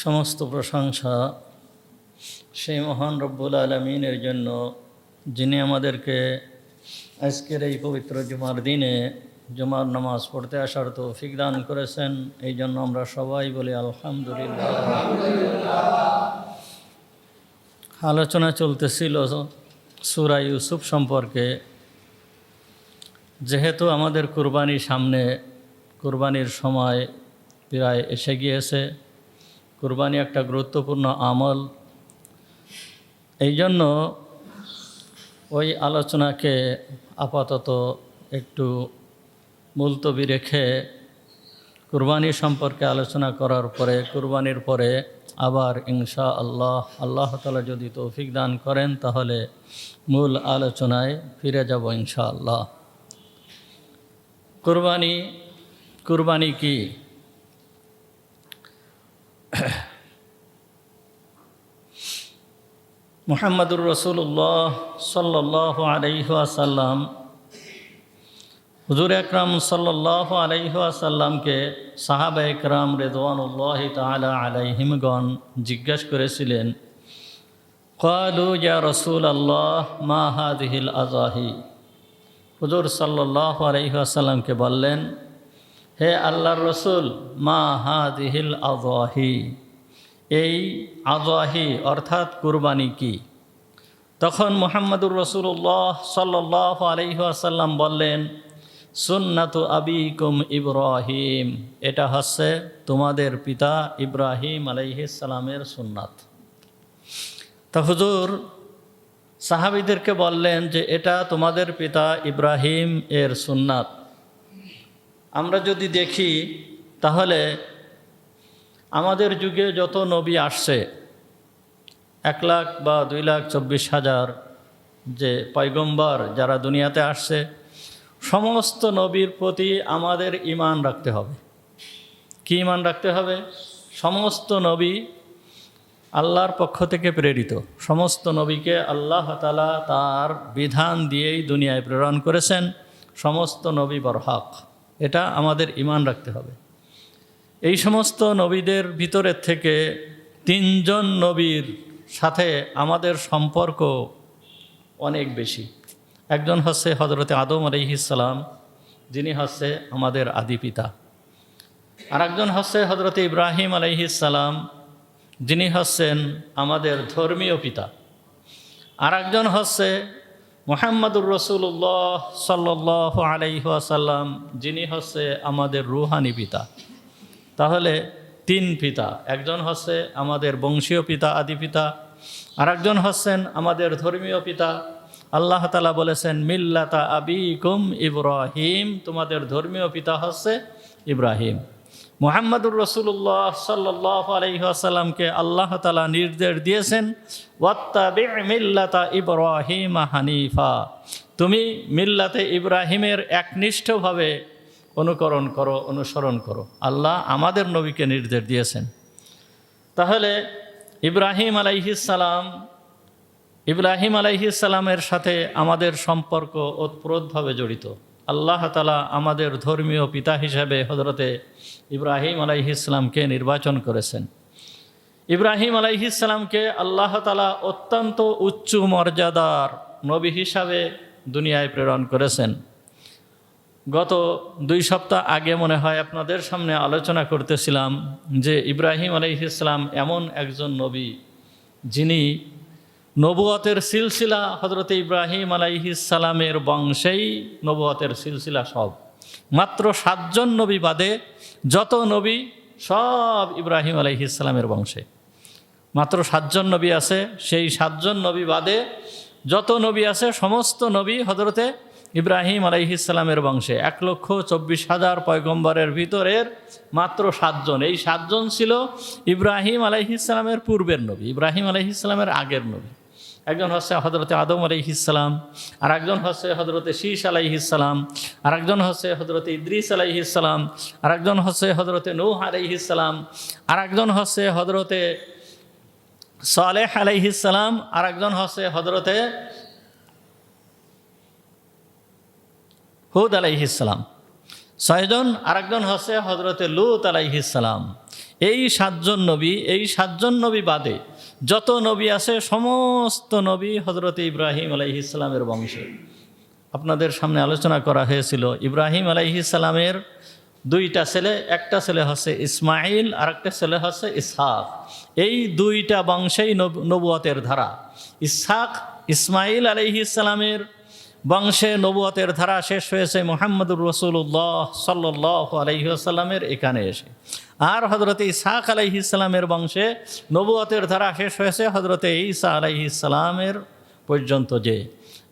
সমস্ত প্রশংসা সেই মহান রব্বুল আলামিনের জন্য, যিনি আমাদেরকে আজকের এই পবিত্র জুমার দিনে জুমার নামাজ পড়তে আসার তৌফিক দান করেছেন। এই জন্য আমরা সবাই বলি আলহামদুলিল্লাহ। আলোচনা চলতেছিল সূরা ইউসুফ সম্পর্কে। যেহেতু আমাদের কুরবানি সামনে, কুরবানির সময় প্রায় এসে গিয়েছে, কুরবানি একটা গুরুত্বপূর্ণ আমল, এই জন্য ওই আলোচনাকে আপাতত একটু মুলতবি রেখে কুরবানি সম্পর্কে আলোচনা করার পরে, কুরবানির পরে আবার ইনশাআল্লাহ আল্লাহ তাআলা যদি তৌফিক দান করেন তাহলে মূল আলোচনায় ফিরে যাব ইনশাআল্লাহ। কুরবানি কি? মুহাম্মদুর রাসূলুল্লাহ সাল্লাল্লাহু আলাইহি ওয়াসাল্লাম, হুজুর আকরাম সাল্লাল্লাহু আলাইহি ওয়াসাল্লামকে সাহাবায়ে কেরাম রিদওয়ানুল্লাহি তাআলা আলাইহিমগণ জিজ্ঞাসা করেছিলেন, ক্বালু ইয়া রাসূলাল্লাহ মা হাযিহিল আযাহি। হুজুর সাল্লাল্লাহু আলাইহি ওয়াসাল্লামকে বললেন, হে আল্লাহর রসুল, মা হাযিহিল আযাহি, এই আযাহি অর্থাৎ কুরবানি কি? তখন মুহাম্মদুর রাসূলুল্লাহ সাল্লাল্লাহু আলাইহি ওয়াসাল্লাম বললেন, সুন্নাতু আবিকুম ইব্রাহিম, এটা হচ্ছে তোমাদের পিতা ইব্রাহিম আলাইহিস সালামের সুন্নাত। তা হুজুর সাহাবীদেরকে বললেন যে এটা তোমাদের পিতা ইব্রাহিম এর সুন্নাত। আমরা যদি দেখি তাহলে আমাদের যুগে যত নবী আসছে, 1,00,000 বা 2,24,000 যে পয়গম্বর যারা দুনিয়াতে আসছে, সমস্ত নবীর প্রতি আমাদের ঈমান রাখতে হবে। কি ঈমান রাখতে হবে? সমস্ত নবী আল্লাহর পক্ষ থেকে প্রেরিত, সমস্ত নবীকে আল্লাহ তাআলা তার বিধান দিয়েই দুনিয়ায় প্রেরণ করেছেন। সমস্ত নবী বরহক, এটা আমাদের ঈমান রাখতে হবে। এই সমস্ত নবীদের ভিতরের থেকে 3 জন নবীর সাথে আমাদের সম্পর্ক অনেক বেশি। একজন হচ্ছে হযরতে আদম আলাইহিস সালাম, যিনি হচ্ছে আমাদের আদি পিতা। আর একজন হচ্ছে হযরতে ইব্রাহিম আলাইহিস সালাম, যিনি হচ্ছেন আমাদের ধর্মীয় পিতা। আর একজন হচ্ছে মুহাম্মদুর রাসূলুল্লাহ সাল্লাল্লাহু আলাইহি ওয়াসাল্লাম, যিনি হচ্ছে আমাদের রূহানি পিতা। তাহলে 3 পিতা, একজন হচ্ছে আমাদের বংশীয় পিতা, আদি পিতা, আর একজন হচ্ছেন আমাদের ধর্মীয় পিতা। আল্লাহ তাআলা বলেছেন, মিল্লাতা আবিকুম ইব্রাহিম, তোমাদের ধর্মীয় পিতা হচ্ছে ইব্রাহিম। মুহাম্মদুর রাসূলুল্লাহ সাল্লাল্লাহু আলাইহি ওয়াসাল্লামকে আল্লাহ তাআলা নির্দেশ দিয়েছেন, ওয়াত্তাবি' মিল্লাতা ইব্রাহিম হানিফা, তুমি মিল্লাতে ইব্রাহিমের একনিষ্ঠভাবে অনুকরণ করো, অনুসরণ করো। আল্লাহ আমাদের নবীকে নির্দেশ দিয়েছেন। তাহলে ইব্রাহিম আলাইহিস সালামের সাথে আমাদের সম্পর্ক ওতপ্রোতভাবে জড়িত। আল্লাহ তাআলা আমাদের ধর্মীয় পিতা হিসাবে হযরতে ইব্রাহিম আলাইহিস সালামকে নির্বাচন করেছেন। ইব্রাহিম আলাইহিস সালামকে আল্লাহ তাআলা অত্যন্ত উচ্চ মর্যাদার নবী হিসাবে দুনিয়ায় প্রেরণ করেছেন। গত 2 সপ্তাহ আগে মনে হয় আপনাদের সামনে আলোচনা করতেছিলাম যে ইব্রাহিম আলাইহিস সালাম এমন একজন নবী, যিনি নবুয়তের সিলসিলা হযরতে ইব্রাহিম আলাইহিস সালামের বংশেই নবুয়তের সিলসিলা সব। মাত্র 7 জন নবী বাদে যত নবী সব ইব্রাহিম আলাইহিস সালামের বংশে। মাত্র 7 জন নবী আছে, সেই 7 জন নবী বাদে যত নবী আছে সমস্ত নবী হযরতে ইব্রাহিম আলাইহিস সালামের বংশে। 1,24,000 পয়গম্বরের ভিতরের মাত্র 7 জন। এই 7 জন ছিল ইব্রাহিম আলাইহিস সালামের পূর্বের নবী, ইব্রাহিম আলাইহিস সালামের আগের নবী। একজন হচ্ছে হযরতে আদম আলাইহিস সালাম, আর একজন হচ্ছে হযরতে শীশ আলাইহিস সালাম, আর একজন হচ্ছে হযরতে ইদ্রিস আলাইহিস সালাম, আর একজন হচ্ছে হযরতে নূহ আলাইহিস সালাম, আর একজন হচ্ছে হযরতে সালেহ আলাইহিস সালাম, আর একজন হচ্ছে হযরতে হুদ আলাইহিস সালাম। 6 জন। আর একজন হচ্ছে হযরতে লূত আলাইহিস সালাম। এই 7 জন নবী, এই 7 জন নবী বাদে যত নবী আছে সমস্ত নবী হযরত ইব্রাহিম আলাইহিস সালামের বংশে। আপনাদের সামনে আলোচনা করা হয়েছিল ইব্রাহিম আলাইহিস সালামের 2টা ছেলে, একটা ছেলে হচ্ছে ইসমাইল আর একটা ছেলে হচ্ছে ইসহাক। এই 2টা বংশেই নবুয়তের ধারা। ইসমাইল আলাইহিস সালামের বংশে নবুয়তের ধারা শেষ হয়েছে মুহাম্মদুর রাসূলুল্লাহ সাল্লাল্লাহু আলাইহি ওয়াসাল্লামের এখানে এসে। আর হযরত ইসহাক আলাইহিস সালামের বংশে নবুয়তের ধারা শেষ হয়েছে হযরত ঈসা আলাইহিস সালামের পর্যন্ত। যে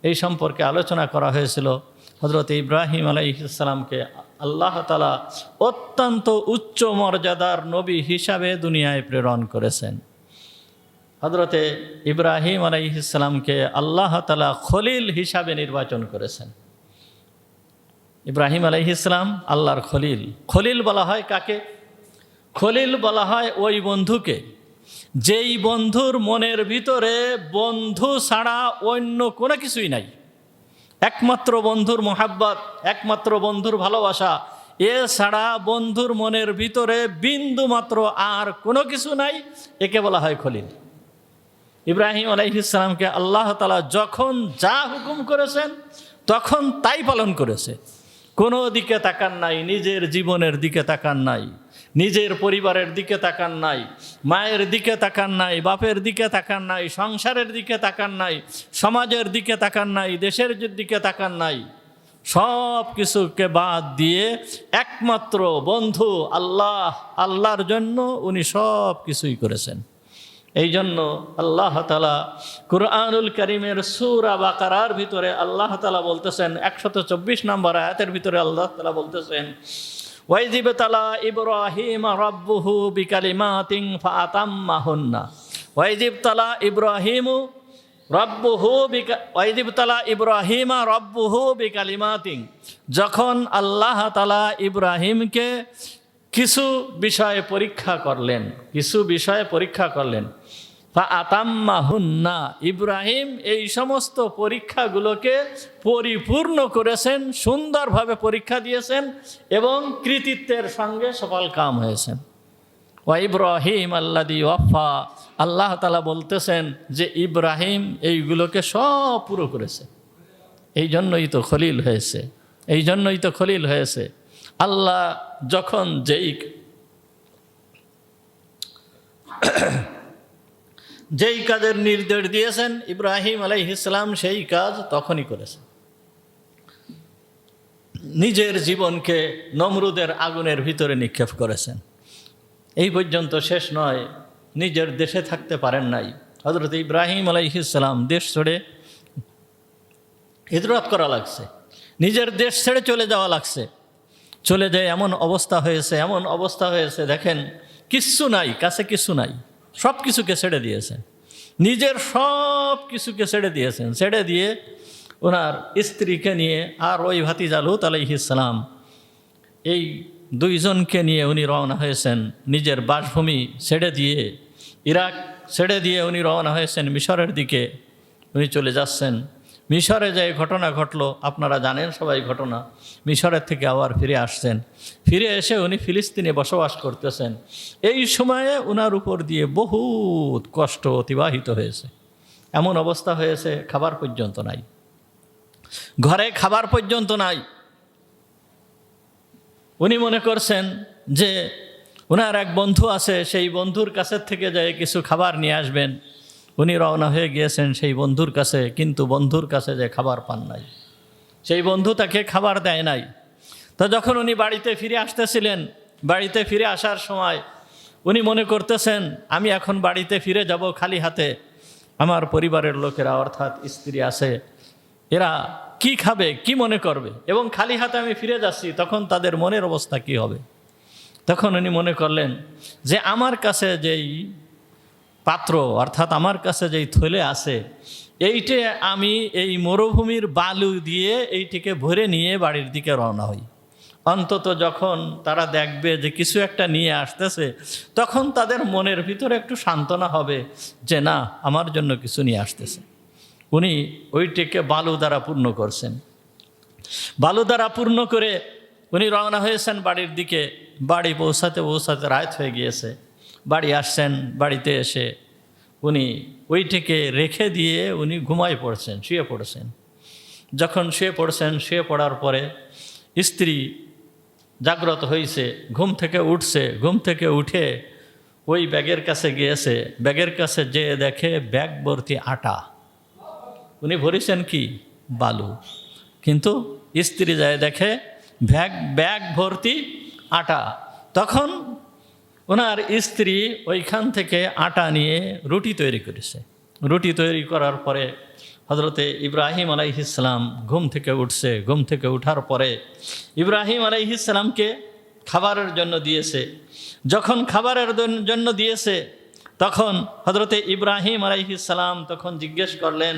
এই সম্পর্কে আলোচনা করা হয়েছিল, হযরত ইব্রাহিম আলাইহিস সালামকে আল্লাহ তাআলা অত্যন্ত উচ্চ মর্যাদার নবী হিসাবে দুনিয়ায় প্রেরণ করেছেন। হযরতে ইব্রাহিম আলাইহিস সালামকে আল্লাহ তাআলা খলিল হিসাবে নির্বাচন করেছেন। ইব্রাহিম আলাইহিস সালাম আল্লাহর খলিল। খলিল বলা হয় কাকে? খলিল বলা হয় ওই বন্ধুকে যেই বন্ধুর মনের ভিতরে বন্ধু ছাড়া অন্য কোনো কিছুই নাই। একমাত্র বন্ধুর মোহাব্বত, একমাত্র বন্ধুর ভালোবাসা, এ ছাড়া বন্ধুর মনের ভিতরে বিন্দু মাত্র আর কোনো কিছু নাই, একে বলা হয় খলিল। ইব্রাহিম আলাইহিস সালামকে আল্লাহ তাআলা যখন যা হুকুম করেছেন তখন তাই পালন করেছে। কোনো দিকে তাকান নাই, নিজের জীবনের দিকে তাকান নাই, নিজের পরিবারের দিকে তাকান নাই, মায়ের দিকে তাকান নাই, বাপের দিকে তাকান নাই, সংসারের দিকে তাকান নাই, সমাজের দিকে তাকান নাই, দেশের দিকে তাকান নাই। সব কিছুকে বাদ দিয়ে একমাত্র বন্ধু আল্লাহ, আল্লাহর জন্য উনি সব কিছুই করেছেন। এই জন্য আল্লাহ তাআলা কুরআনুল কারীমের সূরা বাকারার ভিতরে আল্লাহ তাআলা বলতেছেন, 124 নম্বর আয়াতের ভিতরে আল্লাহ তাআলা বলতেছেন, ওয়াইজিব তালা ইব্রাহিম রাব্বুহু বিকালিমাতিন ফাআতাম্মাহুন্না। ওয়াইজিব তালা ইব্রাহিমু রাব্বুহু ওয়াইজিব তালা ইব্রাহিমা রাব্বুহু বিকালিমাতিন। যখন আল্লাহ তাআলা ইব্রাহিমকে কিছু বিষয়ে পরীক্ষা করলেন, ফাআতাম্মাহুন্না, ইব্রাহিম এই সমস্ত পরীক্ষাগুলোকে পরিপূর্ণ করেছেন, সুন্দরভাবে পরীক্ষা দিয়েছেন এবং কৃতিত্বের সঙ্গে সফল কাম হয়েছেন। ওয়া ইব্রাহিম আল্লাযী ওয়াফা, আল্লাহ তাআলা বলতেছেন যে ইব্রাহিম এইগুলোকে সব পুরো করেছে। এই জন্যই তো খলিল হয়েছে। আল্লাহ যখন যেই কাজের নির্দেশ দিয়েছেন ইব্রাহিম আলাইহিস সালাম সেই কাজ তখনই করেছেন। নিজের জীবনকে নমরুদের আগুনের ভিতরে নিক্ষেপ করেছেন। এই পর্যন্ত শেষ নয়, নিজের দেশে থাকতে পারেন নাই। হযরত ইব্রাহিম আলাইহিস সালাম দেশ ছেড়ে হিজরত করা লাগছে, নিজের দেশ ছেড়ে চলে যাওয়া লাগছে। চলে যায় এমন অবস্থা হয়েছে দেখেন, কিচ্ছু নাই, কাছে কিছু নাই, সব কিছুকে ছেড়ে দিয়েছেন, নিজের সব কিছুকে ছেড়ে দিয়েছেন। ছেড়ে দিয়ে ওনার স্ত্রীকে নিয়ে আর ওই ভাতিজা লূত আলাইহিস সালাম, এই 2 জনকে নিয়ে উনি রওনা হয়েছেন নিজের বাসভূমি ছেড়ে দিয়ে, ইরাক ছেড়ে দিয়ে উনি রওনা হয়েছেন মিশরের দিকে। উনি চলে যাচ্ছেন, মিশরে যে ঘটনা ঘটলো আপনারা জানেন সবাই ঘটনা। মিশরের থেকে আবার ফিরে আসছেন, ফিরে এসে উনি ফিলিস্তিনে বসবাস করতেছেন। এই সময়ে ওনার উপর দিয়ে বহুত কষ্ট অতিবাহিত হয়েছে। এমন অবস্থা হয়েছে খাবার পর্যন্ত নাই, ঘরে খাবার পর্যন্ত নাই। উনি মনে করছেন যে ওনার এক বন্ধু আছে, সেই বন্ধুর কাছের থেকে যায় কিছু খাবার নিয়ে আসবেন। উনি রওনা হয়ে গিয়েছেন সেই বন্ধুর কাছে, কিন্তু বন্ধুর কাছে যে খাবার পান নাই, সেই বন্ধু তাকে খাবার দেয় নাই। তো যখন উনি বাড়িতে ফিরে আসতেছিলেন, বাড়িতে ফিরে আসার সময় উনি মনে করতেছেন আমি এখন বাড়িতে ফিরে যাব খালি হাতে। আমার পরিবারের লোকেরা অর্থাৎ স্ত্রী আছে, এরা কি খাবে, কি মনে করবে, এবং খালি হাতে আমি ফিরে যাচ্ছি, তখন তাদের মনের অবস্থা কি হবে। তখন উনি মনে করলেন যে আমার কাছে যেই পাত্র অর্থাৎ আমার কাছে যেই থলে আছে, এইটে আমি এই মরুভূমির বালু দিয়ে এইটিকে ভরে নিয়ে বাড়ির দিকে রওনা হই। অন্তত যখন তারা দেখবে যে কিছু একটা নিয়ে আসতেছে, তখন তাদের মনের ভিতরে একটু সান্ত্বনা হবে যে না, আমার জন্য কিছু নিয়ে আসতেছে। উনি ওইটিকে বালু দ্বারা পূর্ণ করছেন। বালু দ্বারা পূর্ণ করে উনি রওনা হয়েছেন বাড়ির দিকে। বাড়ি পৌঁছাতে রাত হয়ে গিয়েছে। বাড়ি আসছেন, বাড়িতে এসে উনি ওইটিকে রেখে দিয়ে উনি ঘুমায় পড়ছেন, শুয়ে পড়ছেন। যখন শুয়ে পড়ছেন, শুয়ে পড়ার পরে স্ত্রী জাগ্রত হয়েছে, ঘুম থেকে উঠছে, ঘুম থেকে উঠে ওই ব্যাগের কাছে গিয়েছে, ব্যাগের কাছে যেয়ে দেখে ব্যাগ ভর্তি আটা। উনি ভরেছেন কি? বালু। কিন্তু স্ত্রী যায় দেখে ব্যাগ ভর্তি আটা। তখন ওনার স্ত্রী ওইখান থেকে আটা নিয়ে রুটি তৈরি করেছে। রুটি তৈরি করার পরে হজরতে ইব্রাহিম আলাইহিসসালাম ঘুম থেকে উঠছে। ঘুম থেকে উঠার পরে ইব্রাহিম আলাইহিসসালামকে খাবারের জন্য দিয়েছে। যখন খাবারের জন্য দিয়েছে তখন হজরতে ইব্রাহিম আলাইহিসসালাম তখন জিজ্ঞেস করলেন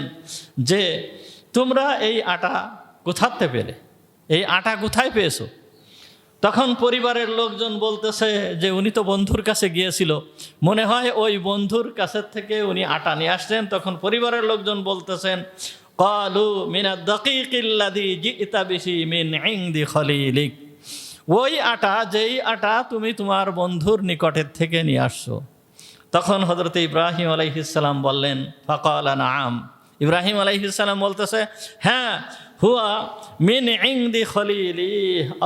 যে তোমরা এই আটা কোথাতে পেলে? এই আটা কোথায় পেয়েছো? তখন পরিবারের লোকজন বলতেছে যে উনি তো বন্ধুর কাছে গিয়েছিল, মনে হয় ওই বন্ধুর কাছের থেকে উনি আটা নিয়ে আসছেন। তখন পরিবারের লোকজন বলতেছেন ক্বালু মিনাদ দাকিকিল্লাযী জি'তা বিহি মিন ইনদি খলিলিক, ওই আটা যেই আটা তুমি তোমার বন্ধুর নিকটের থেকে নিয়ে আসছো। তখন হযরত ইব্রাহিম আলাইহিসসালাম বললেন ফাকালা নাআম, ইব্রাহিম আলাইহিসসালাম বলতেছে হ্যাঁ, হুয়া মিন ইনদি খলিলি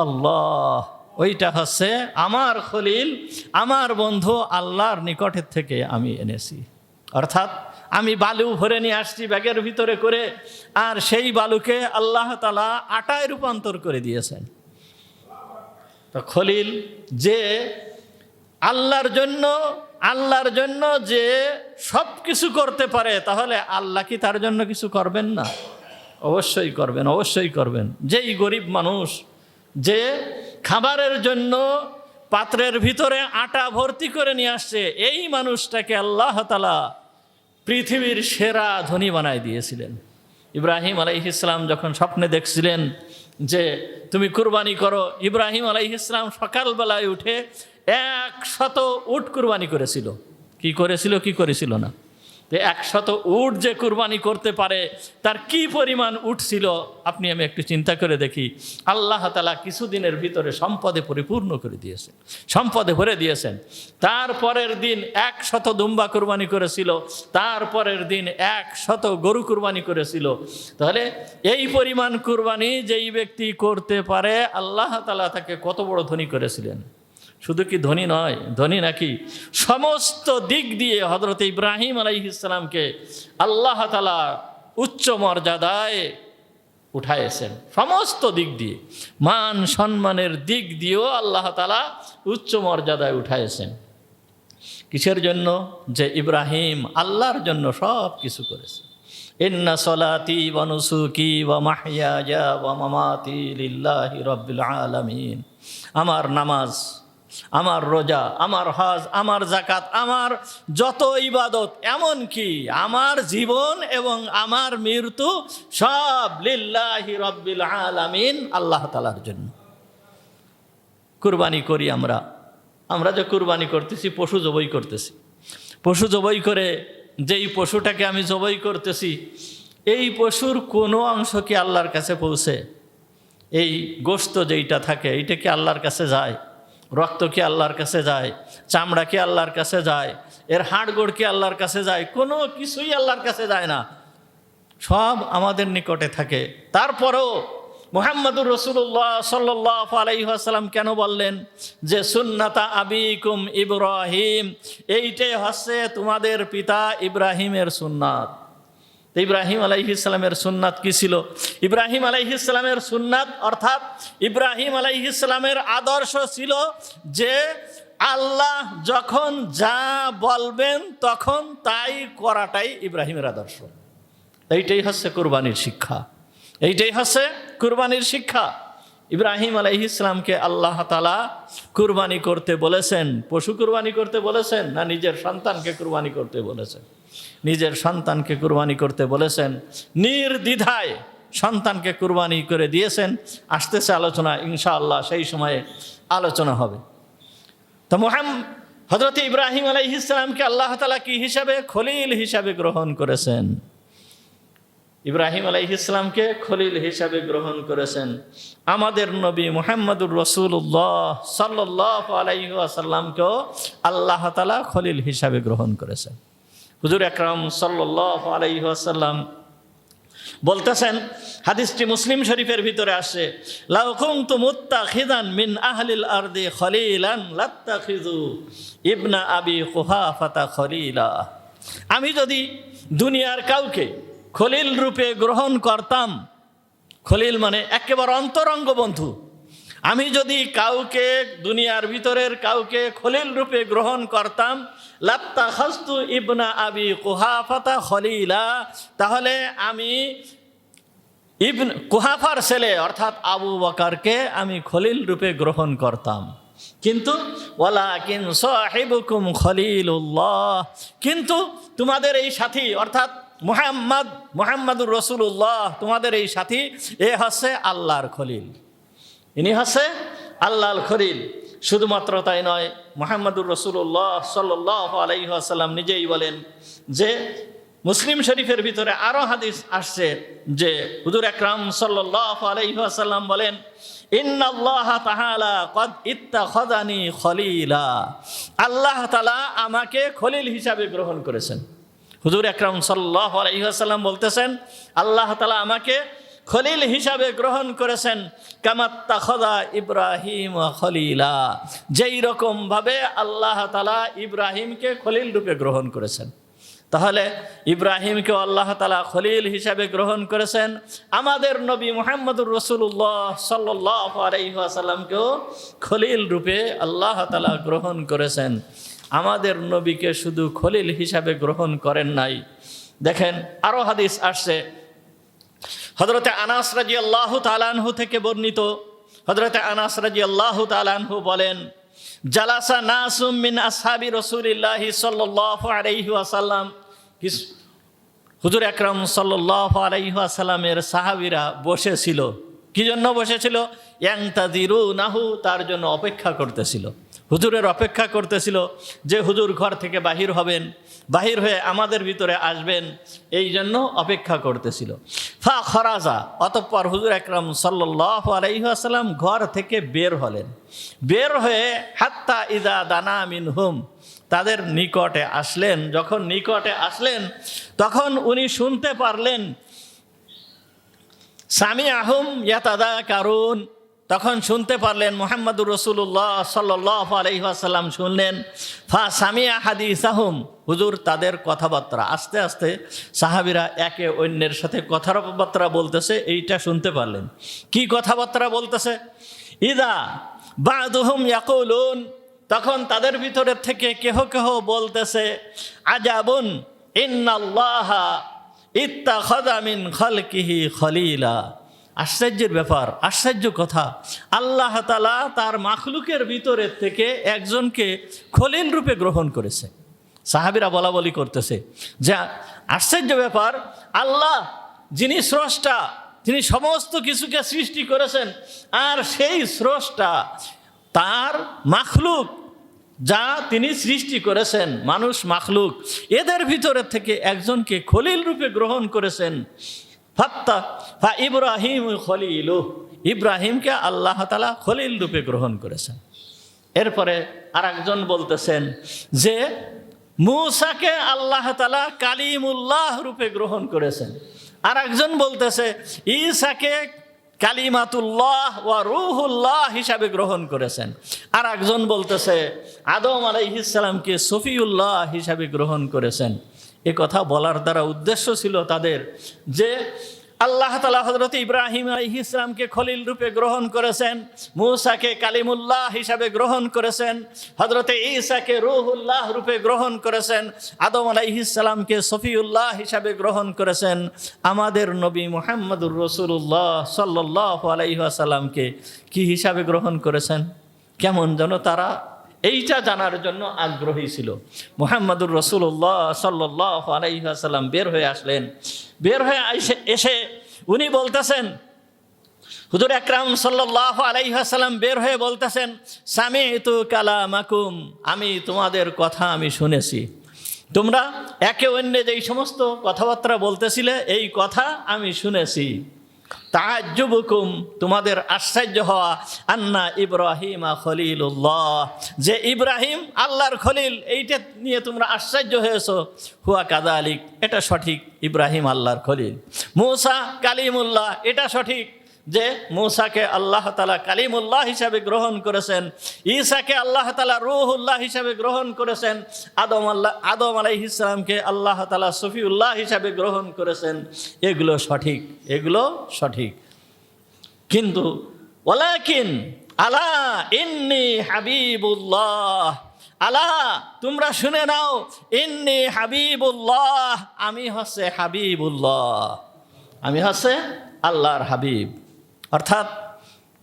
আল্লাহ, ওইটা হচ্ছে আমার খলিল, আমার বন্ধু আল্লাহর নিকটের থেকে আমি এনেছি। অর্থাৎ আমি বালু ভরে নিয়ে আসছি ব্যাগের ভিতরে করে, আর সেই বালুকে আল্লাহ তাআলা আটায় রূপান্তর করে দিয়েছেন। তো খলিল যে আল্লাহর জন্য যে সব কিছু করতে পারে, তাহলে আল্লাহ কি তার জন্য কিছু করবেন না? অবশ্যই করবেন, অবশ্যই করবেন। যেই গরিব মানুষ যে খাবারের জন্য পাত্রের ভিতরে আটা ভর্তি করে নিয়ে আসছে, এই মানুষটাকে আল্লাহ তাআলা পৃথিবীর সেরা ধনী বানায় দিয়েছিলেন। ইব্রাহিম আলাইহিসসালাম যখন স্বপ্নে দেখছিলেন যে তুমি কুরবানি করো, ইব্রাহিম আলাইহিসসালাম সকালবেলায় উঠে 100 উট কুরবানি করেছিল। কি করেছিল না? তো 100 উট যে কুরবানি করতে পারে তার কি পরিমাণ উট ছিল আপনি আমি একটু চিন্তা করে দেখি। আল্লাহ তাআলা কিছুদিনের ভিতরে সম্পদে পরিপূর্ণ করে দিয়েছেন, সম্পদে ভরে দিয়েছেন। তারপরের দিন 100 দুম্বা কুরবানি করেছিল, তারপরের দিন 100 গরু কুরবানি করেছিল। তাহলে এই পরিমাণ কুরবানি যেই ব্যক্তি করতে পারে, আল্লাহ তাআলা তাকে কত বড় ধনী করেছিলেন। শুধু কি ধনী নয়, ধনী নাকি সমস্ত দিক দিয়ে হযরত ইব্রাহিম আলাইহিসসালামকে আল্লাহ তাআলা উচ্চ মর্যাদায় উঠাইছেন। সমস্ত দিক দিয়ে, মান সম্মানের দিক দিয়েও আল্লাহ তাআলা উচ্চ মর্যাদায় উঠাইছেন। কিসের জন্য? যে ইব্রাহিম আল্লাহর জন্য সব কিছু করেছে। ইন্না সলাতি ওয়া নুসুকি ওয়া মাহইয়ায়া ওয়া মামাতি লিল্লাহি রাব্বিল আলামিন, আমার নামাজ, আমার রোজা, আমার হজ, আমার যাকাত, আমার যত ইবাদত, এমন কি আমার জীবন এবং আমার মৃত্যু সব লিল্লাহি রাব্বিল আলামিন, আল্লাহ তাআলার জন্য। কুরবানি করি আমরা যে কুরবানি করতেছি, পশু জবাই করতেছি। পশু জবাই করে যেই পশুটাকে আমি জবাই করতেছি, এই পশুর কোনো অংশ কি আল্লাহর কাছে পৌঁছে? এই গোশত যেইটা থাকে এইটা কি আল্লাহর কাছে যায়? রক্ত কি আল্লাহর কাছে যায়? চামড়া কি আল্লাহর কাছে যায়? এর হাড়গোড় কি আল্লাহর কাছে যায়? কোনো কিছুই আল্লাহর কাছে যায় না, সব আমাদের নিকটে থাকে। তারপরেও মুহাম্মদুর রাসূলুল্লাহ সাল্লাল্লাহু আলাইহি ওয়াসাল্লাম কেন বললেন যে সুন্নাতা আবিকুম ইব্রাহিম, এইটাই হচ্ছে তোমাদের পিতা ইব্রাহিমের সুন্নাত। ইব্রাহিম আলাইহিসসালামের সুন্নাত কি ছিল? ইব্রাহিম আলাইহিসসালামের সুন্নাত অর্থাৎ ইব্রাহিম আলাইহিসসালামের আদর্শ ছিল যে আল্লাহ যখন যা বলবেন তখন তাই করাটাই ইব্রাহিমের আদর্শ। এইটাই হচ্ছে কুরবানির শিক্ষা, এইটাই হচ্ছে কুরবানির শিক্ষা। ইব্রাহিম আলাইহিসসালামকে আল্লাহ তাআলা কুরবানি করতে বলেছেন, পশু কুরবানি করতে বলেছেন না নিজের সন্তানকে কুরবানি করতে বলেছেন? নিজের সন্তানকে কুরবানি করতে বলেছেন, নির্দ্বিধায় সন্তানকে কুরবানি করে দিয়েছেন। আসতেছে আলোচনা, ইনশাআল্লাহ সেই সময়ে আলোচনা হবে। তো হযরত ইব্রাহিম আলাইহিসসালামকে আল্লাহ তাআলা কি হিসাবে? খলিল হিসাবে গ্রহণ করেছেন। ইব্রাহিম আলাইহিস সালামকে খলিল হিসাবে গ্রহণ করেছেন। আমাদের নবী মুহাম্মদুর রাসূলুল্লাহ সাল্লাল্লাহু আলাইহি ওয়াসাল্লামকেও আল্লাহ তাআলা খলিল হিসাবে গ্রহণ করেছেন। হুজুর আকরাম সাল্লাল্লাহু আলাইহি ওয়াসাল্লাম বলতেছেন, হাদিসটি মুসলিম শরীফের ভিতরে আসে, লাউ কুনতু মুত্তাখিযান মিন আহলিল আরদি খলিলান লাত্তাখিযু ইবনা আবি কুহাফাতা খলিলা। আমি যদি দুনিয়ার কাউকে খলিল রূপে গ্রহণ করতাম, খলিল মানে একেবারে অন্তরঙ্গ বন্ধু, আমি যদি কাউকে দুনিয়ার ভিতরের কাউকে খলিল রূপে গ্রহণ করতাম, লাত্তাখাযতু ইবনা আবি কুহাফাতা খলিলা, তাহলে আমি কুহাফার ছেলে অর্থাৎ আবু বকরকে আমি খলিল রূপে গ্রহণ করতাম। কিন্তু ওয়ালাকিন সাহিবুকুম খলিলুল্লাহ, কিন্তু তোমাদের এই সাথী অর্থাৎ মুহাম্মাদুর রাসূলুল্লাহ, তোমাদের এই সাথী এ হচ্ছে আল্লাহর খলিল, ইনি হচ্ছে আল্লাহর খলিল। শুধুমাত্র তাই নয়, মুহাম্মাদুর রাসূলুল্লাহ সাল্লাল্লাহু আলাইহি ওয়াসাল্লাম নিজেই বলেন যে, মুসলিম শরীফের ভিতরে আরো হাদিস আসছে যে হুজুর আকরাম সাল্লাল্লাহু আলাইহি ওয়াসাল্লাম বলেন, ইন্নাল্লাহ তাআলা ক্বাদ ইত্তাখাযানি খলিলা, আল্লাহ তাআলা আমাকে খলিল হিসাবে গ্রহণ করেছেন। হুজুর আকরাম সাল্লাল্লাহু আলাইহি ওয়াসাল্লাম বলতেছেন, আল্লাহ তাআলা আমাকে খলিল হিসাবে গ্রহণ করেছেন, কামাত্তাখাযা ইব্রাহিম খলিলা, যেই রকম ভাবে আল্লাহ তাআলা ইব্রাহিমকে খলিল রূপে গ্রহণ করেছেন। তাহলে ইব্রাহিমকেও আল্লাহ তাআলা খলিল হিসাবে গ্রহণ করেছেন, আমাদের নবী মুহাম্মদুর রাসূলুল্লাহ সাল্লাল্লাহু আলাইহি ওয়াসাল্লামকেও খলিল রূপে আল্লাহ তাআলা গ্রহণ করেছেন। আমাদের নবীকে শুধু খলিল হিসাবে গ্রহণ করেন নাই, দেখেন আরো হাদিস আসছে, হযরতে আনাস রাদিয়াল্লাহু তাআলা আনহু থেকে বর্ণিত, হযরতে আনাস রাদিয়াল্লাহু তাআলা আনহু বলেন, জালাসা নাসুম মিন আসহাবি রাসূলিল্লাহি সাল্লাল্লাহু আলাইহি ওয়াসাল্লাম, হুজুর আকরাম সাল্লাল্লাহু আলাইহি ওয়াসাল্লামের সাহাবীরা বসেছিল। কি জন্য বসেছিল? ইয়ান্তাযিরুনাহু, তার জন্য অপেক্ষা করতেছিল, হুজুরের অপেক্ষা করতেছিল যে হুজুর ঘর থেকে বাহির হবেন, বাহির হয়ে আমাদের ভিতরে আসবেন, এই জন্য অপেক্ষা করতেছিল। ফা খরাজা, অতঃপর হুজুর আকরাম সাল্লাল্লাহু আলাইহি ওয়াসাল্লাম ঘর থেকে বের হলেন, বের হয়ে হাত্তা ইযা দানা মিনহুম, তাদের নিকটে আসলেন। যখন নিকটে আসলেন তখন উনি শুনতে পারলেন, সামিআহুম ইয়াতাযাকারুন, তখন শুনতে পারলেন মুহাম্মাদুর রাসূলুল্লাহ সাল্লাল্লাহু আলাইহি ওয়াসাল্লাম শুনলেন, ফা সামিআ হাদিসাহুম, হুজুর তাদের কথাবার্তা, আস্তে আস্তে সাহাবীরা একে অন্যের সাথে কথাবার্তা বলতেছে, এইটা শুনতে পারলেন। কি কথাবার্তা বলতেছে? ইদা বা'দুহুম ইয়াকুলুন, তখন তাদের ভিতরের থেকে কেহ কেহ বলতেছে, আজাবুন ইন্নাল্লাহা ইত্তাখাযা মিন খালকিহি খলিলা, আশ্চর্যের ব্যাপার, আশ্চর্য কথা, আল্লাহ তাআলা তার মাখলুকের ভিতরের থেকে একজনকে খলিল রূপে গ্রহণ করেছে। সাহাবীরা বলা বলি করতেছে যে আশ্চর্য ব্যাপার, আল্লাহ যিনি স্রষ্টা, তিনি সমস্ত কিছুকে সৃষ্টি করেছেন, আর সেই স্রষ্টা তার মাখলুক যা তিনি সৃষ্টি করেছেন, মানুষ মাখলুক, এদের ভিতরের থেকে একজনকে খলিল রূপে গ্রহণ করেছেন। ফা ইব্রাহিম খলিলু, ইব্রাহিমকে আল্লাহ তাআলা খলিল রূপে গ্রহণ করেছেন। এরপরে আর একজন বলতেছেন যে মূসাকে আল্লাহ তাআলা কালিমুল্লাহ রূপে গ্রহণ করেছেন। আর একজন বলতেছে ঈসাকে কালিমাতুল্লাহ ওয়া রূহুল্লাহ হিসাবে গ্রহণ করেছেন। আর একজন বলতেছে আদম আলাইহিস সালামকে সফিউল্লাহ হিসাবে গ্রহণ করেছেন। এ কথা বলার দ্বারা উদ্দেশ্য ছিল তাদের যে আল্লাহ তাআলা হযরত ইব্রাহিম আলাইহিস সালামকে খলিল রূপে গ্রহণ করেছেন, মূসাকে কালিমুল্লাহ হিসাবে গ্রহণ করেছেন, হযরত ঈসাকে রূহুল্লাহ রূপে গ্রহণ করেছেন, আদম আলাইহিস সালামকে সফিউল্লাহ হিসাবে গ্রহণ করেছেন। আমাদের নবী মুহাম্মদুর রাসূলুল্লাহ সাল্লাল্লাহু আলাইহি ওয়াসাল্লামকে কি হিসাবে গ্রহণ করেছেন? কেমন যেন তারা এইটা জানার জন্য আগ্রহী ছিল। মুহাম্মদুর রাসূলুল্লাহ সাল্লাল্লাহু আলাইহি ওয়াসাল্লাম বের হয়ে আসলেন। বের হয়ে এসে উনি বলতেছেন, হুজুর আকরাম সাল্লাল্লাহু আলাইহি ওয়াসাল্লাম বের হয়ে বলতেছেন, সামি'তু কালামাকুম, আমি তোমাদের কথা আমি শুনেছি। তোমরা একে অন্যে যেই সমস্ত কথাবার্তা বলতেছিলে এই কথা আমি শুনেছি। তাআজ্জুবুকুম, তোমাদের আশ্চর্য হওয়া, আন্না ইব্রাহিমা খলিলুল্লাহ, যে ইব্রাহিম আল্লাহর খলিল, এইটা নিয়ে তোমরা আশ্চর্য হয়েছো। হুয়া কাযালিক, এটা সঠিক, ইব্রাহিম আল্লাহর খলিল। মূসা কালিমুল্লাহ, এটা সঠিক যে মূসাকে আল্লাহ তাআলা কালিমুল্লাহ হিসাবে গ্রহণ করেছেন, ঈসাকে আল্লাহ তাআলা রূহুল্লাহ হিসাবে গ্রহণ করেছেন, আদম আলাইহিস সালামকে আল্লাহ তাআলা সফিউল্লাহ হিসাবে গ্রহণ করেছেন। এগুলো সঠিক, এগুলো সঠিক। কিন্তু ওয়ালাকিন আলা ইন্নী হাবিবুল্লাহ, আলা তোমরা শুনে নাও, ইন্নী হাবিবুল্লাহ, আমি হচ্ছে হাবিবুল্লাহ, আমি হচ্ছে আল্লাহর হাবিব। অর্থাৎ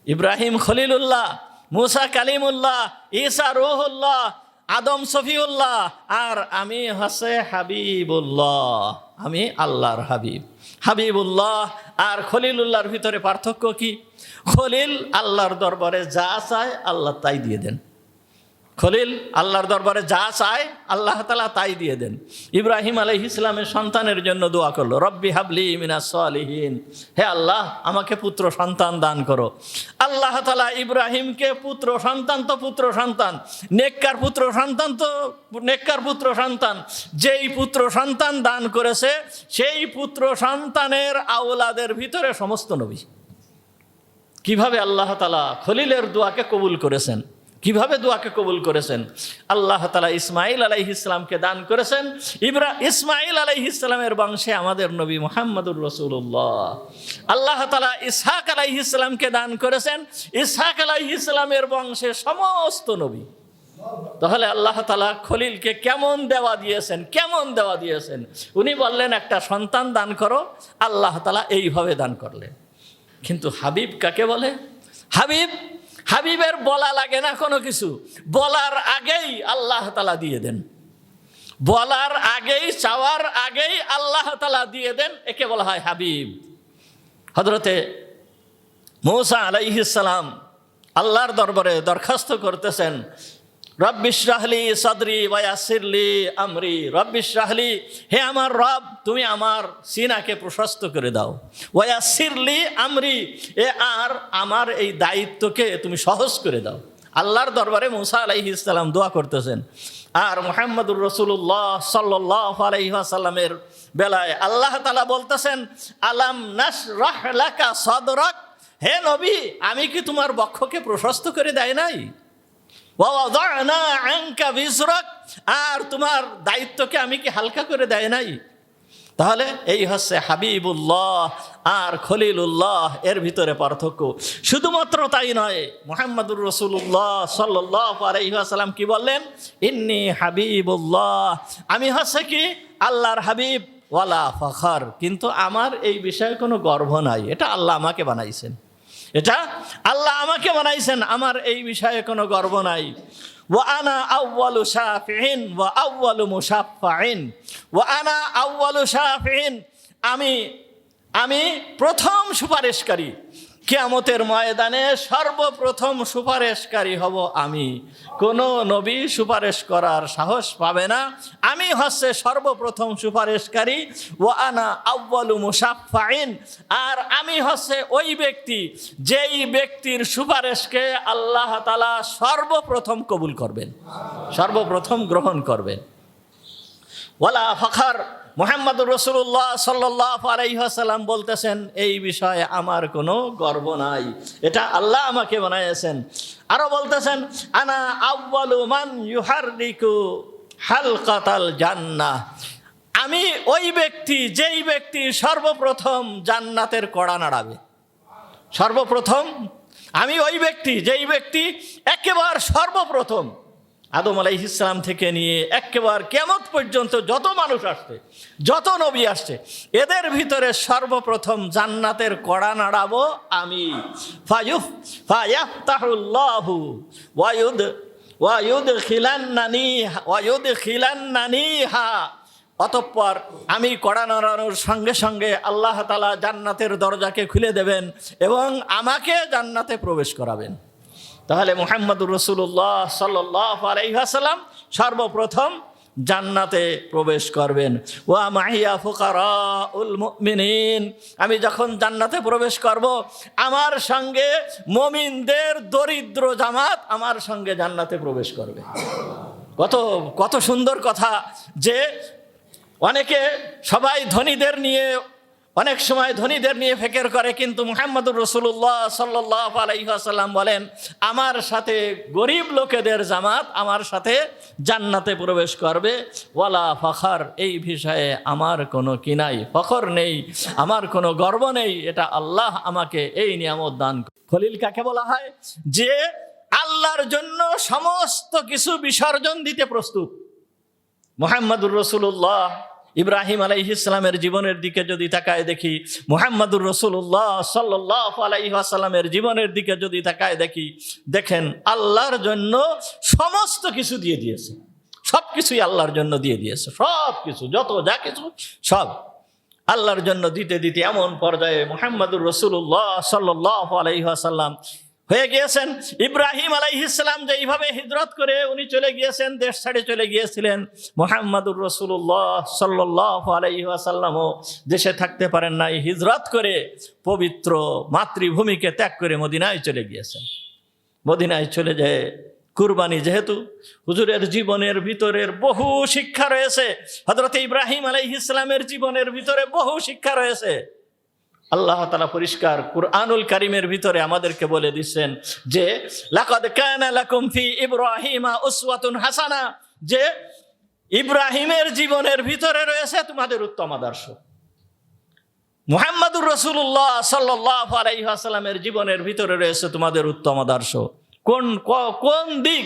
ইব্রাহিম খলিলুল্লাহ, মূসা কালিমুল্লাহ, ঈসা রূহুল্লাহ, আদম সফিউল্লাহ, আর আমি হচ্ছে হাবিবুল্লাহ, আমি আল্লাহর হাবিব। হাবিবুল্লাহ আর খলিলুল্লাহর ভিতরে পার্থক্য কি? খলিল আল্লাহর দরবারে যা চায় আল্লাহ তাই দিয়ে দেন। খলিল আল্লাহর দরবারে যা চায় আল্লাহ তাআলা তাই দিয়ে দেন। ইব্রাহিম আলাইহিস সালামের সন্তানের জন্য দোয়া করলো, রব্বি হাবলি মিনাস সালিহিন, হে আল্লাহ আমাকে পুত্র সন্তান দান করো। আল্লাহ তাআলা ইব্রাহিমকে পুত্র সন্তান তো পুত্র সন্তান, নেককার পুত্র সন্তান তো নেককার পুত্র সন্তান, যেই পুত্র সন্তান দান করেছে সেই পুত্র সন্তানের আওলাদের ভিতরে সমস্ত নবী। কিভাবে আল্লাহ তাআলা খলিলের দোয়াকে কবুল করেছেন, কিভাবে দোয়াকে কবুল করেছেন? আল্লাহ তাআলা ইসমাইল আলাইহিস সালামকে দান করেছেন। ইসমাইল আলাইহিস সালামের বংশে আমাদের নবী মুহাম্মদুর রাসূলুল্লাহ। আল্লাহ তাআলা ইসহাক আলাইহিস সালামকে দান করেছেন। ইসহাক আলাইহিস সালামের বংশে সমস্ত নবী। তাহলে আল্লাহ তাআলা খলিলকে কেমন দেওয়া দিয়েছেন, কেমন দেওয়া দিয়েছেন? উনি বললেন একটা সন্তান দান করো, আল্লাহ তাআলা এইভাবে দান করলেন। কিন্তু হাবিব কাকে বলে? হাবিব, হাবিবের বলা লাগে না কোনো কিছু, বলার আগেই আল্লাহ তাআলা দিয়ে দেন, বলার আগেই, চাওয়ার আগেই আল্লাহ তাআলা দিয়ে দেন, একে বলা হয় হাবিব। হযরতে মূসা আলাইহিস সালাম আল্লাহর দরবারে দরখাস্ত করতেছেন, রব্বি ইশরাহলি সাদরি ওয়া ইয়াসসিরলি আমরি, রব্বি ইশরাহলি, হে আমার রব তুমি আমার সিনাকে প্রশস্ত করে দাও, ওয়া ইয়াসসিরলি আমরি, আর আমার এই দায়িত্বকে তুমি সহজ করে দাও। আল্লাহর দরবারে মূসা আলাইহিস সালাম দোয়া করতেছেন। আর মুহাম্মদুর রাসূলুল্লাহ সাল্লাল্লাহু আলাইহি ওয়াসাল্লামের বেলায় আল্লাহ তাআলা বলতেছেন, আলাম নাশরাহ লাকা সাদরাক, হে নবী আমি কি তোমার বক্ষকে প্রশস্ত করে দেয় নাই? ওয়াদানা আনকা বিজরাক, আর তোমার দায়িত্বকে আমি কি হালকা করে দেয় নাই? তাহলে এই হচ্ছে হাবিবুল্লাহ আর খলিলুল্লাহ, এর ভিতরে পার্থক্য। শুধুমাত্র তাই নয়, মুহাম্মদুর রাসূলুল্লাহ সাল্লাল্লাহু আলাইহি ওয়াসাল্লাম কি বললেন? ইন্নী হাবিবুল্লাহ, আমি হচ্ছে কি আল্লাহর হাবিব, ওয়ালা ফখর, কিন্তু আমার এই বিষয়ে কোনো গর্ব নাই, এটা আল্লাহ আমাকে বানাইছেন, এটা আল্লাহ আমাকে বানাইছেন, আমার এই বিষয়ে কোনো গর্ব নাই। ওয়া আনা আউয়ালু শাফিঈন ওয়া আউয়ালু মুশাফফাঈন, ওয়া আনা আউয়ালু শাফিঈন, আমি প্রথম সুপারিশকারী, কিয়ামতের ময়দানে সর্বপ্রথম সুপারিশকারী হব আমি। কোনো নবী সুপারিশ করার সাহস পাবে না, আমি হচ্ছে সর্বপ্রথম সুপারিশকারী। ওয়া আনা আউয়ালু মুশাফফাঈন, আর আমি হচ্ছে ওই ব্যক্তি যেই ব্যক্তির সুপারিশকে আল্লাহ তাআলা সর্বপ্রথম কবুল করবেন, সর্বপ্রথম গ্রহণ করবেন। ওয়ালা ফখর, মুহাম্মদুর রাসূলুল্লাহ সাল্লাল্লাহু আলাইহি ওয়াসাল্লাম বলতেছেন, এই বিষয়ে আমার কোনো গর্ব নাই, এটা আল্লাহ আমাকে বানাইছেন। আরো বলতেছেন, আনা আউয়ালু মান ইউহাররিকু হালকাতাল জান্নাহ, আমি ওই ব্যক্তি যেই ব্যক্তি সর্বপ্রথম জান্নাতের কড়া নাড়াবে। সর্বপ্রথম আমি ওই ব্যক্তি যেই ব্যক্তি একেবারে সর্বপ্রথম আদম আলাইহিস সালাম থেকে নিয়ে একেবারে কিয়ামত পর্যন্ত যত মানুষ আসছে, যত নবী আসছে, এদের ভিতরে সর্বপ্রথম জান্নাতের কড়া নাড়াবো আমি। ফায়াফতাহুল্লাহু ওয়ায়ুদখিলান্নানিহা, অতঃপর আমি কড়া নাড়ানোর সঙ্গে সঙ্গে আল্লাহ তাআলা জান্নাতের দরজাকে খুলে দেবেন এবং আমাকে জান্নাতে প্রবেশ করাবেন। তাহলে মুহাম্মদুর রাসূলুল্লাহ সাল্লাল্লাহু আলাইহি ওয়াসাল্লাম সর্বপ্রথম জান্নাতে প্রবেশ করবেন। ওয়া মাইয়া ফুকারাউল মুমিনিন, আমি যখন জান্নাতে প্রবেশ করব আমার সঙ্গে মুমিনদের দরিদ্র জামাত আমার সঙ্গে জান্নাতে প্রবেশ করবে। কত কত সুন্দর কথা! যে অনেকে সবাই ধনীদের নিয়ে, অনেক সময় ধনীদের নিয়ে ফিকির করে, কিন্তু মুহাম্মদুর রাসূলুল্লাহ সাল্লাল্লাহু আলাইহি ওয়াসাল্লাম বলেন আমার সাথে গরিব লোকেদের জামাত আমার সাথে জান্নাতে প্রবেশ করবে। ওয়ালা ফখর, এই বিষয়ে আমার কোনো কি নাই, ফখর নেই, আমার কোনো গর্ব নেই, এটা আল্লাহ আমাকে এই নিয়ামত দান। খলিল কাকে বলা হয়? যে আল্লাহর জন্য সমস্ত কিছু বিসর্জন দিতে প্রস্তুত। মুহাম্মদুর রাসূলুল্লাহ ইব্রাহিম আলাইহিস সালামের জীবনের দিকে যদি তাকায় দেখি, মুহাম্মদুর রাসূলুল্লাহ সাল্লাল্লাহু আলাইহি ওয়াসাল্লামের জীবনের দিকে যদি তাকায় দেখি, দেখেন আল্লাহর জন্য সমস্ত কিছু দিয়ে দিয়েছে, সব কিছুই আল্লাহর জন্য দিয়ে দিয়েছে, সব কিছু, যত যা কিছু সব আল্লাহর জন্য দিতে দিতে এমন পর্যায়ে মুহাম্মদুর রাসূলুল্লাহ সাল্লাল্লাহু আলাইহি ওয়াসাল্লাম হয়ে গিয়েছেন। ইব্রাহিম আলাইহিস সালাম যেইভাবে হিজরত করে উনি চলে গিয়েছেন, দেশ ছেড়ে চলে গিয়েছিলেন, মুহাম্মদুর রাসূলুল্লাহ সাল্লাল্লাহু আলাইহি ওয়াসাল্লামও দেশে থাকতে পারেন নাই, হিজরত করে পবিত্র মাতৃভূমিকে ত্যাগ করে মদিনায় চলে গিয়েছেন। মদিনায় চলে যায় কুরবানি, যেহেতু হুজুরের জীবনের ভিতরের বহু শিক্ষা রয়েছে, হযরত ইব্রাহিম আলাইহিস সালামের জীবনের ভিতরে বহু শিক্ষা রয়েছে। আল্লাহ তাআলা পরিষ্কার কুরআনুল কারীমের ভিতরে আমাদেরকে বলে দিচ্ছেন যে লাকাদ কানা লাকুম ফি ইব্রাহিমা উসওয়াতুন হাসানা, যে ইব্রাহিমের জীবনের ভিতরে রয়েছে তোমাদের উত্তম আদর্শ। মুহাম্মদুর রাসূলুল্লাহ সাল্লাল্লাহু আলাইহি ওয়াসাল্লামের জীবনের ভিতরে রয়েছে তোমাদের উত্তম আদর্শ। কোন দিক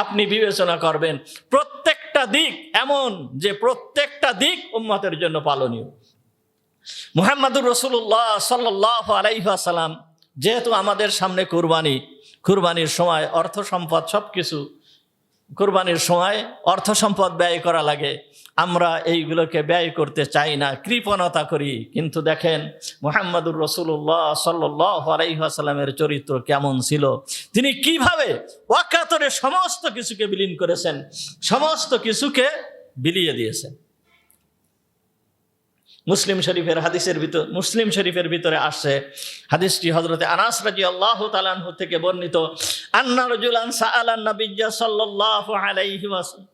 আপনি বিবেচনা করবেন? প্রত্যেকটা দিক এমন যে প্রত্যেকটা দিক উম্মতের জন্য পালনীয়। মুহাম্মদুর রাসূলুল্লাহ সাল্লাল্লাহু আলাইহি ওয়াসাল্লাম যেহেতু আমাদের সামনে কুরবানির সময় অর্থ সম্পদ সবকিছু, কুরবানির সময় অর্থ সম্পদ ব্যয় করা লাগে, আমরা এইগুলোকে ব্যয় করতে চাই না, কৃপণতা করি। কিন্তু দেখেন মুহাম্মদুর রাসূলুল্লাহ সাল্লাল্লাহু আলাইহি ওয়াসাল্লামের চরিত্র কেমন ছিল, তিনি কিভাবে ওয়াকাতরে সমস্ত কিছুকে বিলীন করেছেন, সমস্ত কিছুকে বিলিয়ে দিয়েছেন। মুসলিম শরীফের ভিতরে আসছে হাদিসটি হযরতে আনাস রাদিয়াল্লাহু তাআলা আনহু থেকে বর্ণিত, আন্না রাজুলান সাআলান নবিয়্য সাল্লাল্লাহু আলাইহি ওয়াসাল্লাম,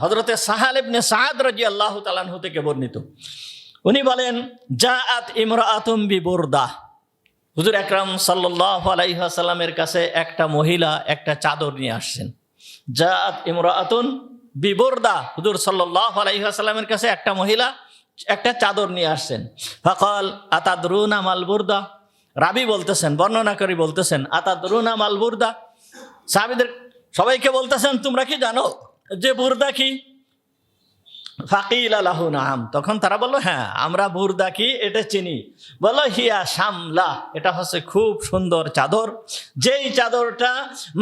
হযরতে সাহাল ইবনে সাআদ রাদিয়াল্লাহু তাআলা আনহু থেকে বর্ণিত, উনি বলেন জাআত ইমরাআতুম বিবুরদা, হুজুর আকরাম সাল্লাল্লাহু আলাইহি ওয়াসাল্লামের কাছে একটা মহিলা একটা চাদর নিয়ে আসছেন। জাআত ইমরাআতুন বিবুরদা, হুজুর সাল্লাল্লাহু আলাইহি ওয়াসাল্লামের কাছে একটা মহিলা একটা চাদর নিয়ে আসছেন। ফাকাল আতাদরুনা মাল বুরদা, রাবি বলতেছেন, বর্ণনাকারী বলতেছেন আতাদরুনা মাল বুরদা, সাহাবীদের সবাইকে বলতেছেন তোমরা কি জানো যে বুরদা কি? ফাকিলা লাহু নাম, তখন তারা বলল হ্যাঁ আমরা বুরদা কি এটা চিনি। বলল হিয়া শামলা, এটা হচ্ছে খুব সুন্দর চাদর, যেই চাদরটা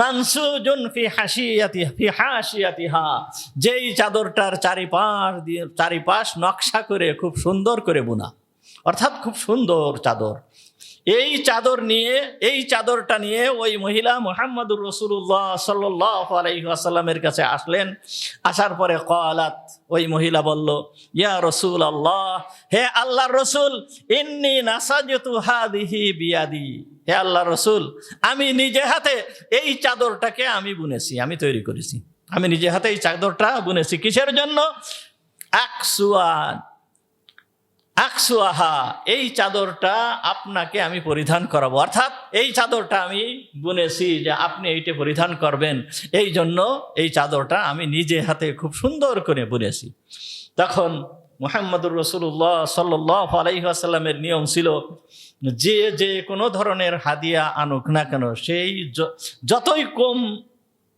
মানসুজুন ফি হাসিয়াতিহা, যেই চাদরটার চারিপাশ নকশা করে খুব সুন্দর করে বোনা, অর্থাৎ খুব সুন্দর চাদর। এই চাদরটা নিয়ে ওই মহিলা মুহাম্মদুর রাসূলুল্লাহ সাল্লাল্লাহু আলাইহি ওয়াসাল্লামের কাছে আসলেন। আসার পরে ক্বালাত, ওই মহিলা বলল ইয়া রাসূলুল্লাহ, হে আল্লাহর রাসূল, ইন্নী নাসাজতু হাদিহি বিয়াদি, হে আল্লাহর রাসূল আমি নিজে হাতে এই চাদরটাকে আমি বুনেছি, আমি তৈরি করেছি, আমি নিজে হাতে এই চাদরটা বুনেছি। কিসের জন্য? আকসুয়াহা, এই চাদরটা আপনাকে আমি পরিধান করাবো, অর্থাৎ এই চাদরটা আমি বুনেছি যে আপনি এইটা পরিধান করবেন, এই জন্য এই চাদরটা আমি নিজে হাতে খুব সুন্দর করে বুনেছি। তখন মুহাম্মদুর রাসূলুল্লাহ সাল্লাল্লাহু আলাইহি ওয়াসাল্লামের নিয়ম ছিল যে কোনো ধরনের হাদিয়া আনুক না কেন, সেই যতই কম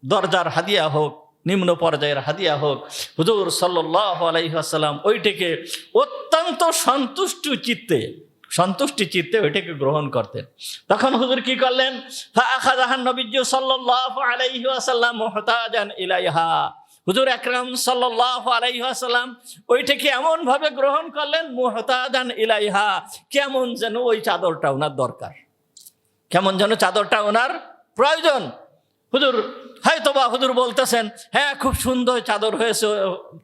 দরজার হাদিয়া হোক, নিম্ন পর্যায়ের হাদিয়া হোক, হুজুর সাল্লাল্লাহু আলাইহি ওয়াসাল্লাম ওইটাকে অত্যন্ত সন্তুষ্টি চিত্তে ওইটাকে গ্রহণ করতেন। তখন হুজুর কি করলেন? ফাআখাযাহান নবিয়্যু সাল্লাল্লাহু আলাইহি ওয়াসাল্লাম মুহতাজান ইলাইহা, হুজুর আকরাম সাল্লাল্লাহু আলাইহি ওয়াসাল্লাম ওইটাকে এমন ভাবে গ্রহণ করলেন, মুহতাদান ইলাইহা, কেমন যেন ওই চাদরটা ওনার দরকার, কেমন যেন চাদরটা ওনার প্রয়োজন। হুজুর হয়তোবা হুজুর বলতেছেন, হ্যাঁ খুব সুন্দর চাদর হয়েছে,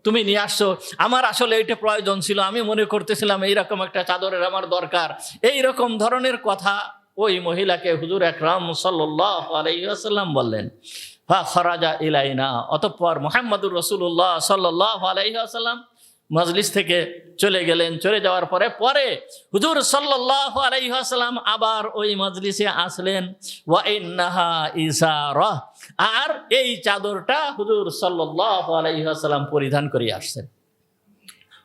তুমি নিয়ে আসছো, আমার আসলে এটা প্রয়োজন ছিল, আমি মনে করতেছিলাম এইরকম একটা চাদরের আমার দরকার, এই রকম ধরনের কথা ওই মহিলাকে হুজুর আকরাম সাল্লাল্লাহু আলাইহি ওয়াসাল্লাম বললেন। ফাখরাজা ইলাইনা, অতঃপর মুহাম্মদুর রাসূলুল্লাহ সাল্লাল্লাহু আলাইহি ওয়াসাল্লাম মজলিস থেকে চলে গেলেন। চলে যাওয়ার পরে হুজুর সাল্লাল্লাহু আলাইহি ওয়াসাল্লাম আবার ওই মজলিসে আসলেন। ওয়া ইন্নাহা ইসারা, আর এই চাদরটা হুজুর সাল্লাল্লাহু আলাইহি ওয়াসাল্লাম পরিধান করে আসছেন।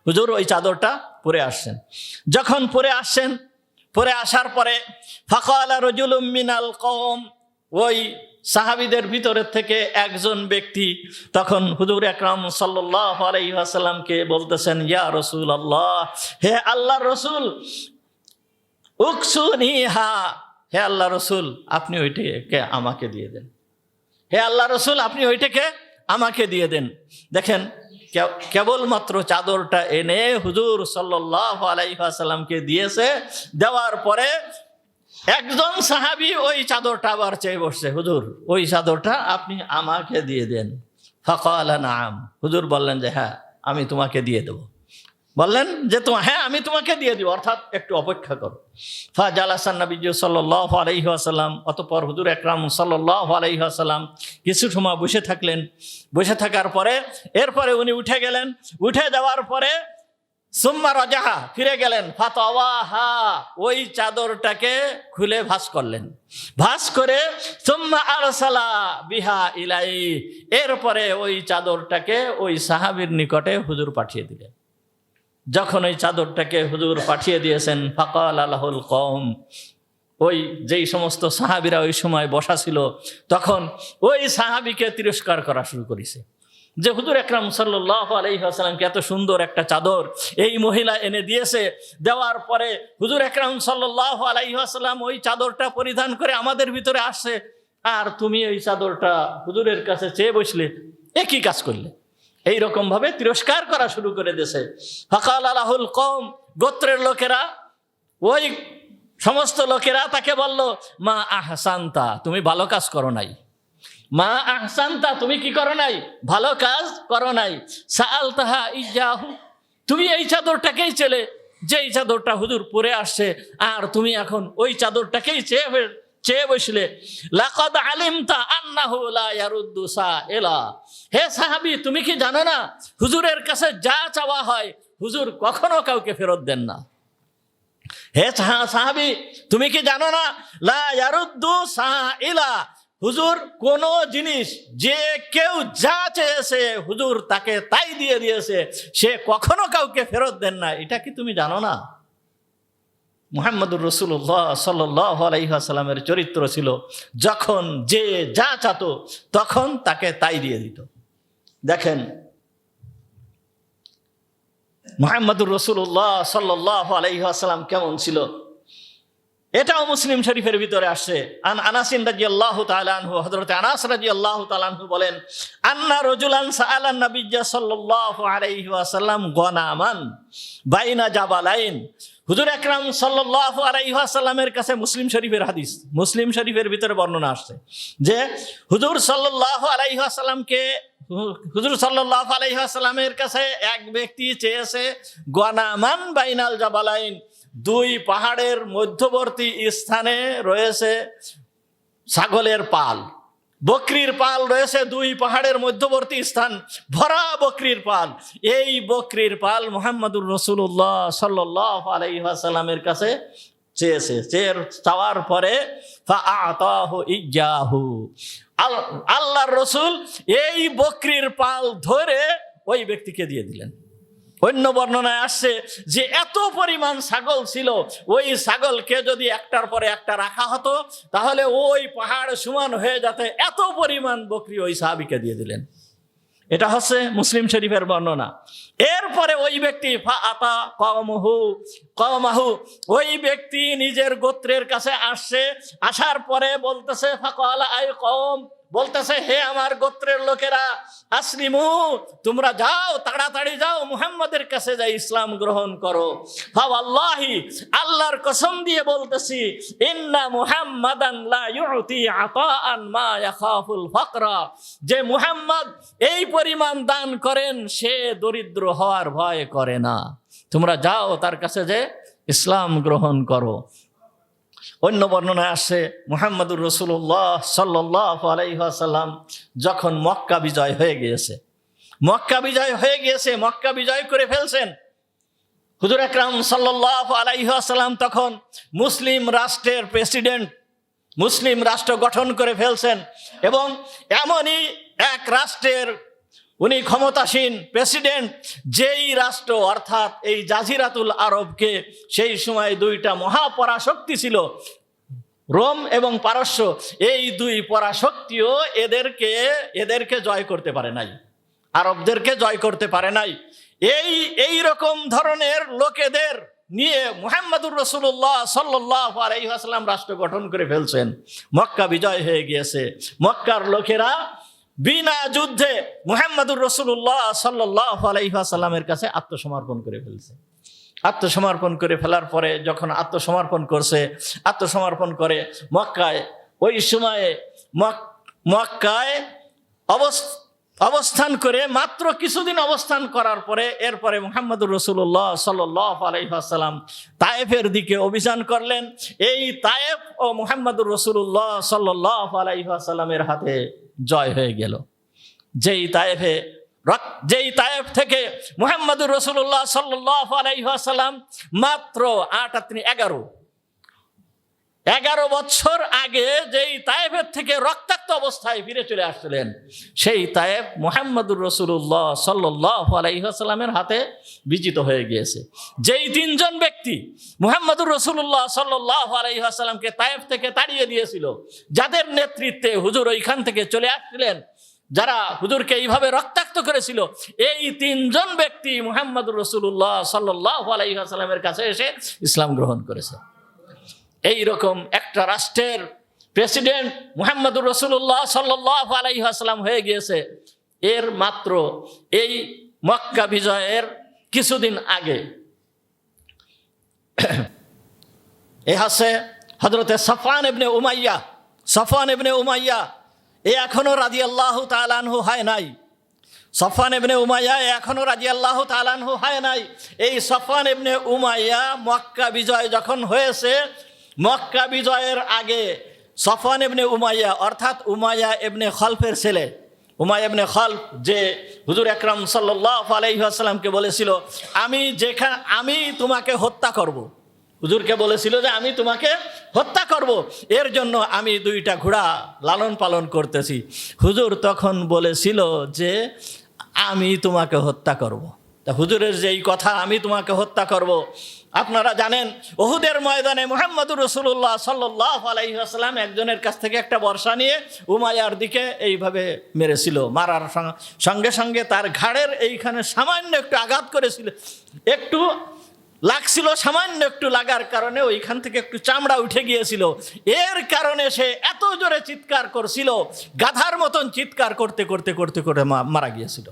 হুজুর ওই চাদরটা পরে আসছেন। যখন পরে আসার পরে ফাকালা রাজুলুম মিনাল কওম, ওই সাহাবীদের ভিতরের থেকে একজন ব্যক্তি তখন হুজুর আকরাম সাল্লাল্লাহু আলাইহি ওয়াসাল্লামকে বলতেছেন, ইয়া রাসূলুল্লাহ, হে আল্লাহর রাসূল, উকসুনিহা, হে আল্লাহ রাসূল আপনি ওইটাকে আমাকে দিয়ে দেন, হে আল্লাহ রাসূল আপনি ওইটাকে আমাকে দিয়ে দেন। দেখেন কেবলমাত্র চাদরটা এনে হুজুর সাল্লাল্লাহু আলাইহি ওয়াসাল্লামকে দিয়েছে, দেওয়ার পরে একজন সাহাবী ওই চাদরটা আবার চেয়ে বসছে, হুজুর ওই চাদরটা আপনি আমাকে দিয়ে দেন। ফাকালা নাম, হুজুর বললেন যে হ্যাঁ আমি তোমাকে দিয়ে দেব। বললেন যে হ্যাঁ আমি তোমাকে দিয়ে দিব, অর্থাৎ একটু অপেক্ষা করো। ফাজালাসান নবী সাল্লাল্লাহু আলাইহি ওয়াসাল্লাম, অতঃপর হুজুর আকরাম সাল্লাল্লাহু আলাইহি ওয়াসাল্লাম কিছু সময় বসে থাকলেন। বসে থাকার পরে এরপরে উনি উঠে গেলেন। উঠে যাওয়ার পরে সুম্মা রাজাহা, ফিরে গেলেন। ফাতাওয়াহা, ওই চাদরটাকে খুলে ভাঁজ করলেন। ভাঁজ করে সুম্মা আরসালা বিহা ইলাই, এরপরে ওই চাদরটাকে ওই সাহাবীর নিকটে হুজুর পাঠিয়ে দিলেন। যখন ওই চাদরটাকে হুজুর পাঠিয়ে দিয়েছেন, ফাকাল আলাহুল কওম, ওই যেই সমস্ত সাহাবীরা ওই সময় বসা ছিল তখন ওই সাহাবীকে তিরস্কার করা শুরু করেছে যে হুজুর আকরাম সাল্লাল্লাহু আলাইহি ওয়াসাল্লামকে এত সুন্দর একটা চাদর এই মহিলা এনে দিয়েছে, দেওয়ার পরে হুজুর আকরাম সাল্লাল্লাহু আলাইহি ওয়াসাল্লাম ওই চাদরটা পরিধান করে আমাদের ভিতরে আসছে, আর তুমি ওই চাদরটা হুজুরের কাছে চেয়ে বসলে, একই কাজ করলে। এইরকম ভাবে তিরস্কার করা শুরু করে দিয়েছে। ফাকাল আলাহুল কওম, গোত্রের লোকেরা, ওই সমস্ত লোকেরা তাকে বলল, মা আহসানতা, তুমি ভালো কাজ করো নাই, মা আহসানতা, তুমি কি করো নাই, ভালো কাজ করো নাই। সাআলতাহা ইয়াহু, তুমি এই চাদরটাকেই চেলে, যেই চাদরটা হুজুর পরে আসছে, আর তুমি এখন ওই চাদরটাকেই চেয়ে বসলে। লাকাদ আলিমতা আন্নাহু লা ইয়ারুদ্দু সাইলা, হে সাহাবী তুমি কি জানো না হুজুরের কাছে যা চাওয়া হয় হুজুর কখনো কাউকে ফেরত দেন না। হে সাহাবী তুমি কি জানো না, লা ইয়ারুদ্দু সাইলা, হুজুর কোন জিনিস যে কেউ যা চেয়েছে হুজুর তাকে তাই দিয়ে দিয়েছে, সে কখনো কাউকে ফেরত দেন না, এটা কি তুমি জানো না? মুহাম্মদুর রাসূলুল্লাহ সাল্লাল্লাহু আলাইহি ওয়াসাল্লামের চরিত্র ছিল যখন যে যা চাতো তখন তাকে তাই দিয়ে দিত। দেখেন মুহাম্মদুর রাসূলুল্লাহ সাল্লাল্লাহু আলাইহি ওয়াসাল্লাম কেমন ছিল, এটাও মুসলিম শরীফের ভিতরে আসছে। আন আনাস রাদিয়াল্লাহু তাআলা আনহু, হযরত আনাস রাদিয়াল্লাহু তাআলা আনহু বলেন, আন্না রাজুলান সাআলান নবিয়্য সাল্লাল্লাহু আলাইহি ওয়াসাল্লাম গনামান বাইনা জাবালাইন, হুজুর আকরাম সাল্লাল্লাহু আলাইহি ওয়াসাল্লামের কাছে, মুসলিম শরীফের হাদিস, মুসলিম শরীফের ভিতরে বর্ণনা আসছে যে হুজুর সাল্লাল্লাহু আলাইহি ওয়াসাল্লামকে, হুজুর সাল্লাল্লাহু আলাইহি ওয়াসাল্লামের কাছে এক ব্যক্তি চেয়েছে গনামান বাইনাল জাবালাইন, দুই পাহাড়ের মধ্যবর্তী স্থানে রয়েছে ছাগলের পাল, বকরির পাল রয়েছে, দুই পাহাড়ের মধ্যবর্তী স্থান ভরা বকরির পাল। এই বকরির পাল মুহাম্মদুর রাসূলুল্লাহ সাল্লাল্লাহু আলাইহি ওয়াসাল্লামের কাছে চেয়েছে। চাওয়ার পরে ফাআতাহু ইয়্যাহু, আল্লাহর রাসূল এই বকরির পাল ধরে ওই ব্যক্তিকে দিয়ে দিলেন। অন্য বর্ণনায় আসছে যে এত পরিমাণ ছাগল ছিল, ওই ছাগলকে যদি একটার পরে একটা রাখা হতো তাহলে ওই পাহাড় সমান হয়ে যেতে, এত পরিমাণ বকরি ওই সাহাবীকে দিয়ে দিলেন। এটা হচ্ছে মুসলিম শরীফের বর্ণনা। এরপরে ওই ব্যক্তি ফাআতা কওমহু, কওমাহু, ওই ব্যক্তি নিজের গোত্রের কাছে আসছে, আসার পরে বলতেছে ফাকালা আই কওম, বলতেছে হে আমার গোত্রের লোকেরা, আসলিমু, তোমরা যাও, তাড়াতাড়ি যাও, মুহাম্মাদের কাছে যাই ইসলাম গ্রহণ করো। ফাওয়াল্লাহি, আল্লাহর কসম দিয়ে বলতেছি, ইন্না মুহাম্মাদান লা ইউতি আতাআন মা ইয়াখাফুল ফাকরা, যে মুহাম্মদ এই পরিমাণ দান করেন সে দরিদ্র হওয়ার ভয় করে না। তোমরা যাও তার কাছে যে ইসলাম গ্রহণ করো। অন্য বর্ণনায় আসছে মুহাম্মদুর রাসূলুল্লাহ সাল্লাল্লাহু আলাইহি ওয়াসাল্লাম যখন মক্কা বিজয় হয়ে গিয়েছে, মক্কা বিজয় করে ফেলছেন, হুজুর আকরাম সাল্লাল্লাহু আলাইহি ওয়াসাল্লাম তখন মুসলিম রাষ্ট্রের প্রেসিডেন্ট, মুসলিম রাষ্ট্র গঠন করে ফেলছেন এবং এমনই এক রাষ্ট্রের উনি ক্ষমতাসীন প্রেসিডেন্ট, যেই রাষ্ট্র অর্থাৎ এই জাজিরাতুল আরবকে সেই সময় দুইটা মহাপরাশক্তি ছিল, রোম এবং পারস্য, এই দুই পরাশক্তিও এদেরকে জয় করতে পারে নাই, আরবদেরকে জয় করতে পারে নাই। এই রকম ধরনের লোকেদের নিয়ে মুহাম্মদুর রাসূলুল্লাহ সাল্লাল্লাহু আলাইহি ওয়াসাল্লাম রাষ্ট্র গঠন করে ফেলছেন। মক্কা বিজয় হয়ে গিয়েছে, মক্কার লোকেরা বিনা যুদ্ধে মুহাম্মদুর রাসূলুল্লাহ সাল্লাল্লাহু আলাইহি ওয়াসাল্লামের কাছে আত্মসমর্পণ করে ফেলছে। আত্মসমর্পণ করে ফেলার পরে যখন আত্মসমর্পণ করে মক্কায়, ওই সময়ে মক্কায় অবস্থান করে মাত্র কিছুদিন অবস্থান করার পরে এরপরে মুহাম্মদুর রাসূলুল্লাহ সাল্লাল্লাহু আলাইহি ওয়াসাল্লাম তায়েফের দিকে অভিযান করলেন। এই তায়েফ ও মুহাম্মদুর রাসূলুল্লাহ সাল্লাল্লাহু আলাইহি ওয়াসাল্লামের হাতে জয় হয়ে গেল। যেই তায়েফ থেকে মুহাম্মদুর রাসূলুল্লাহ সাল্লাল্লাহু আলাইহি ওয়াসাল্লাম মাত্র 11 বছর আগে যেই তায়েফের থেকে রক্তাক্ত অবস্থায় ফিরে চলে আসছিলেন, সেই তায়েফ মুহাম্মদুর রাসূলুল্লাহ সাল্লাল্লাহু আলাইহি ওয়াসাল্লামের হাতে বিজিত হয়ে গিয়েছে। যেই তিনজন ব্যক্তি মুহাম্মদুর রাসূলুল্লাহ সাল্লাল্লাহু আলাইহি ওয়াসাল্লামকে তায়েফ থেকে তাড়িয়ে দিয়েছিল, যাদের নেতৃত্বে হুজুর ওইখান থেকে চলে আসছিলেন, যারা হুজুরকে এইভাবে রক্তাক্ত করেছিল, এই তিনজন ব্যক্তি মুহাম্মদুর রাসূলুল্লাহ সাল্লাল্লাহু আলাইহি ওয়াসাল্লামের কাছে এসে ইসলাম গ্রহণ করেছে। এই রকম একটা রাষ্ট্রের প্রেসিডেন্ট মুহাম্মদুর রাসূলুল্লাহ সাল্লাল্লাহু আলাইহি ওয়াসাল্লাম হয়ে গিয়েছে এর মাত্র এই মক্কা বিজয়ের কিছুদিন আগে। এ আছে হযরতে সাফওয়ান ইবনে উমাইয়া, এ এখনো রাদিয়াল্লাহু তাআলা আনহু হয় নাই। সাফওয়ান ইবনে উমাইয়া এখনো রাদিয়াল্লাহু তাআলা আনহু হয় নাই। এই সাফওয়ান ইবনে উমাইয়া মক্কা বিজয় যখন হয়েছে, মক্কা বিজয়ের আগে সাফওয়ান ইবনে উমাইয়া অর্থাৎ উমাইয়া ইবনে খলফের ছেলে, উমাইয়া ইবনে খলফ, যে হুজুর আকরাম সাল্লাল্লাহু আলাইহি ওয়াসাল্লামকে বলেছিল আমি তোমাকে হত্যা করব, হুজুরকে বলেছিল যে আমি তোমাকে হত্যা করব, এর জন্য আমি 2টা ঘোড়া লালন পালন করতেছি। হুজুর তখন বলেছিল যে আমি তোমাকে হত্যা করব। তা হুজুরের যেই কথা আমি তোমাকে হত্যা করব, আপনারা জানেন উহুদের ময়দানে মুহাম্মদুর রাসূলুল্লাহ সাল্লাল্লাহু আলাইহি ওয়াসাল্লাম একজনের কাছ থেকে একটা বর্শা নিয়ে উমাইয়ার দিকে এইভাবে মেরেছিল। মারার সঙ্গে সঙ্গে তার ঘাড়ের এইখানে সামান্য একটু আঘাত করেছিল, একটু লাগছিল, সামান্য একটু লাগার কারণে ওইখান থেকে একটু চামড়া উঠে গিয়েছিল। এর কারণে সে এত জোরে চিৎকার করছিল, গাধার মতন চিৎকার করতে করতে করতে করে মারা গিয়েছিল।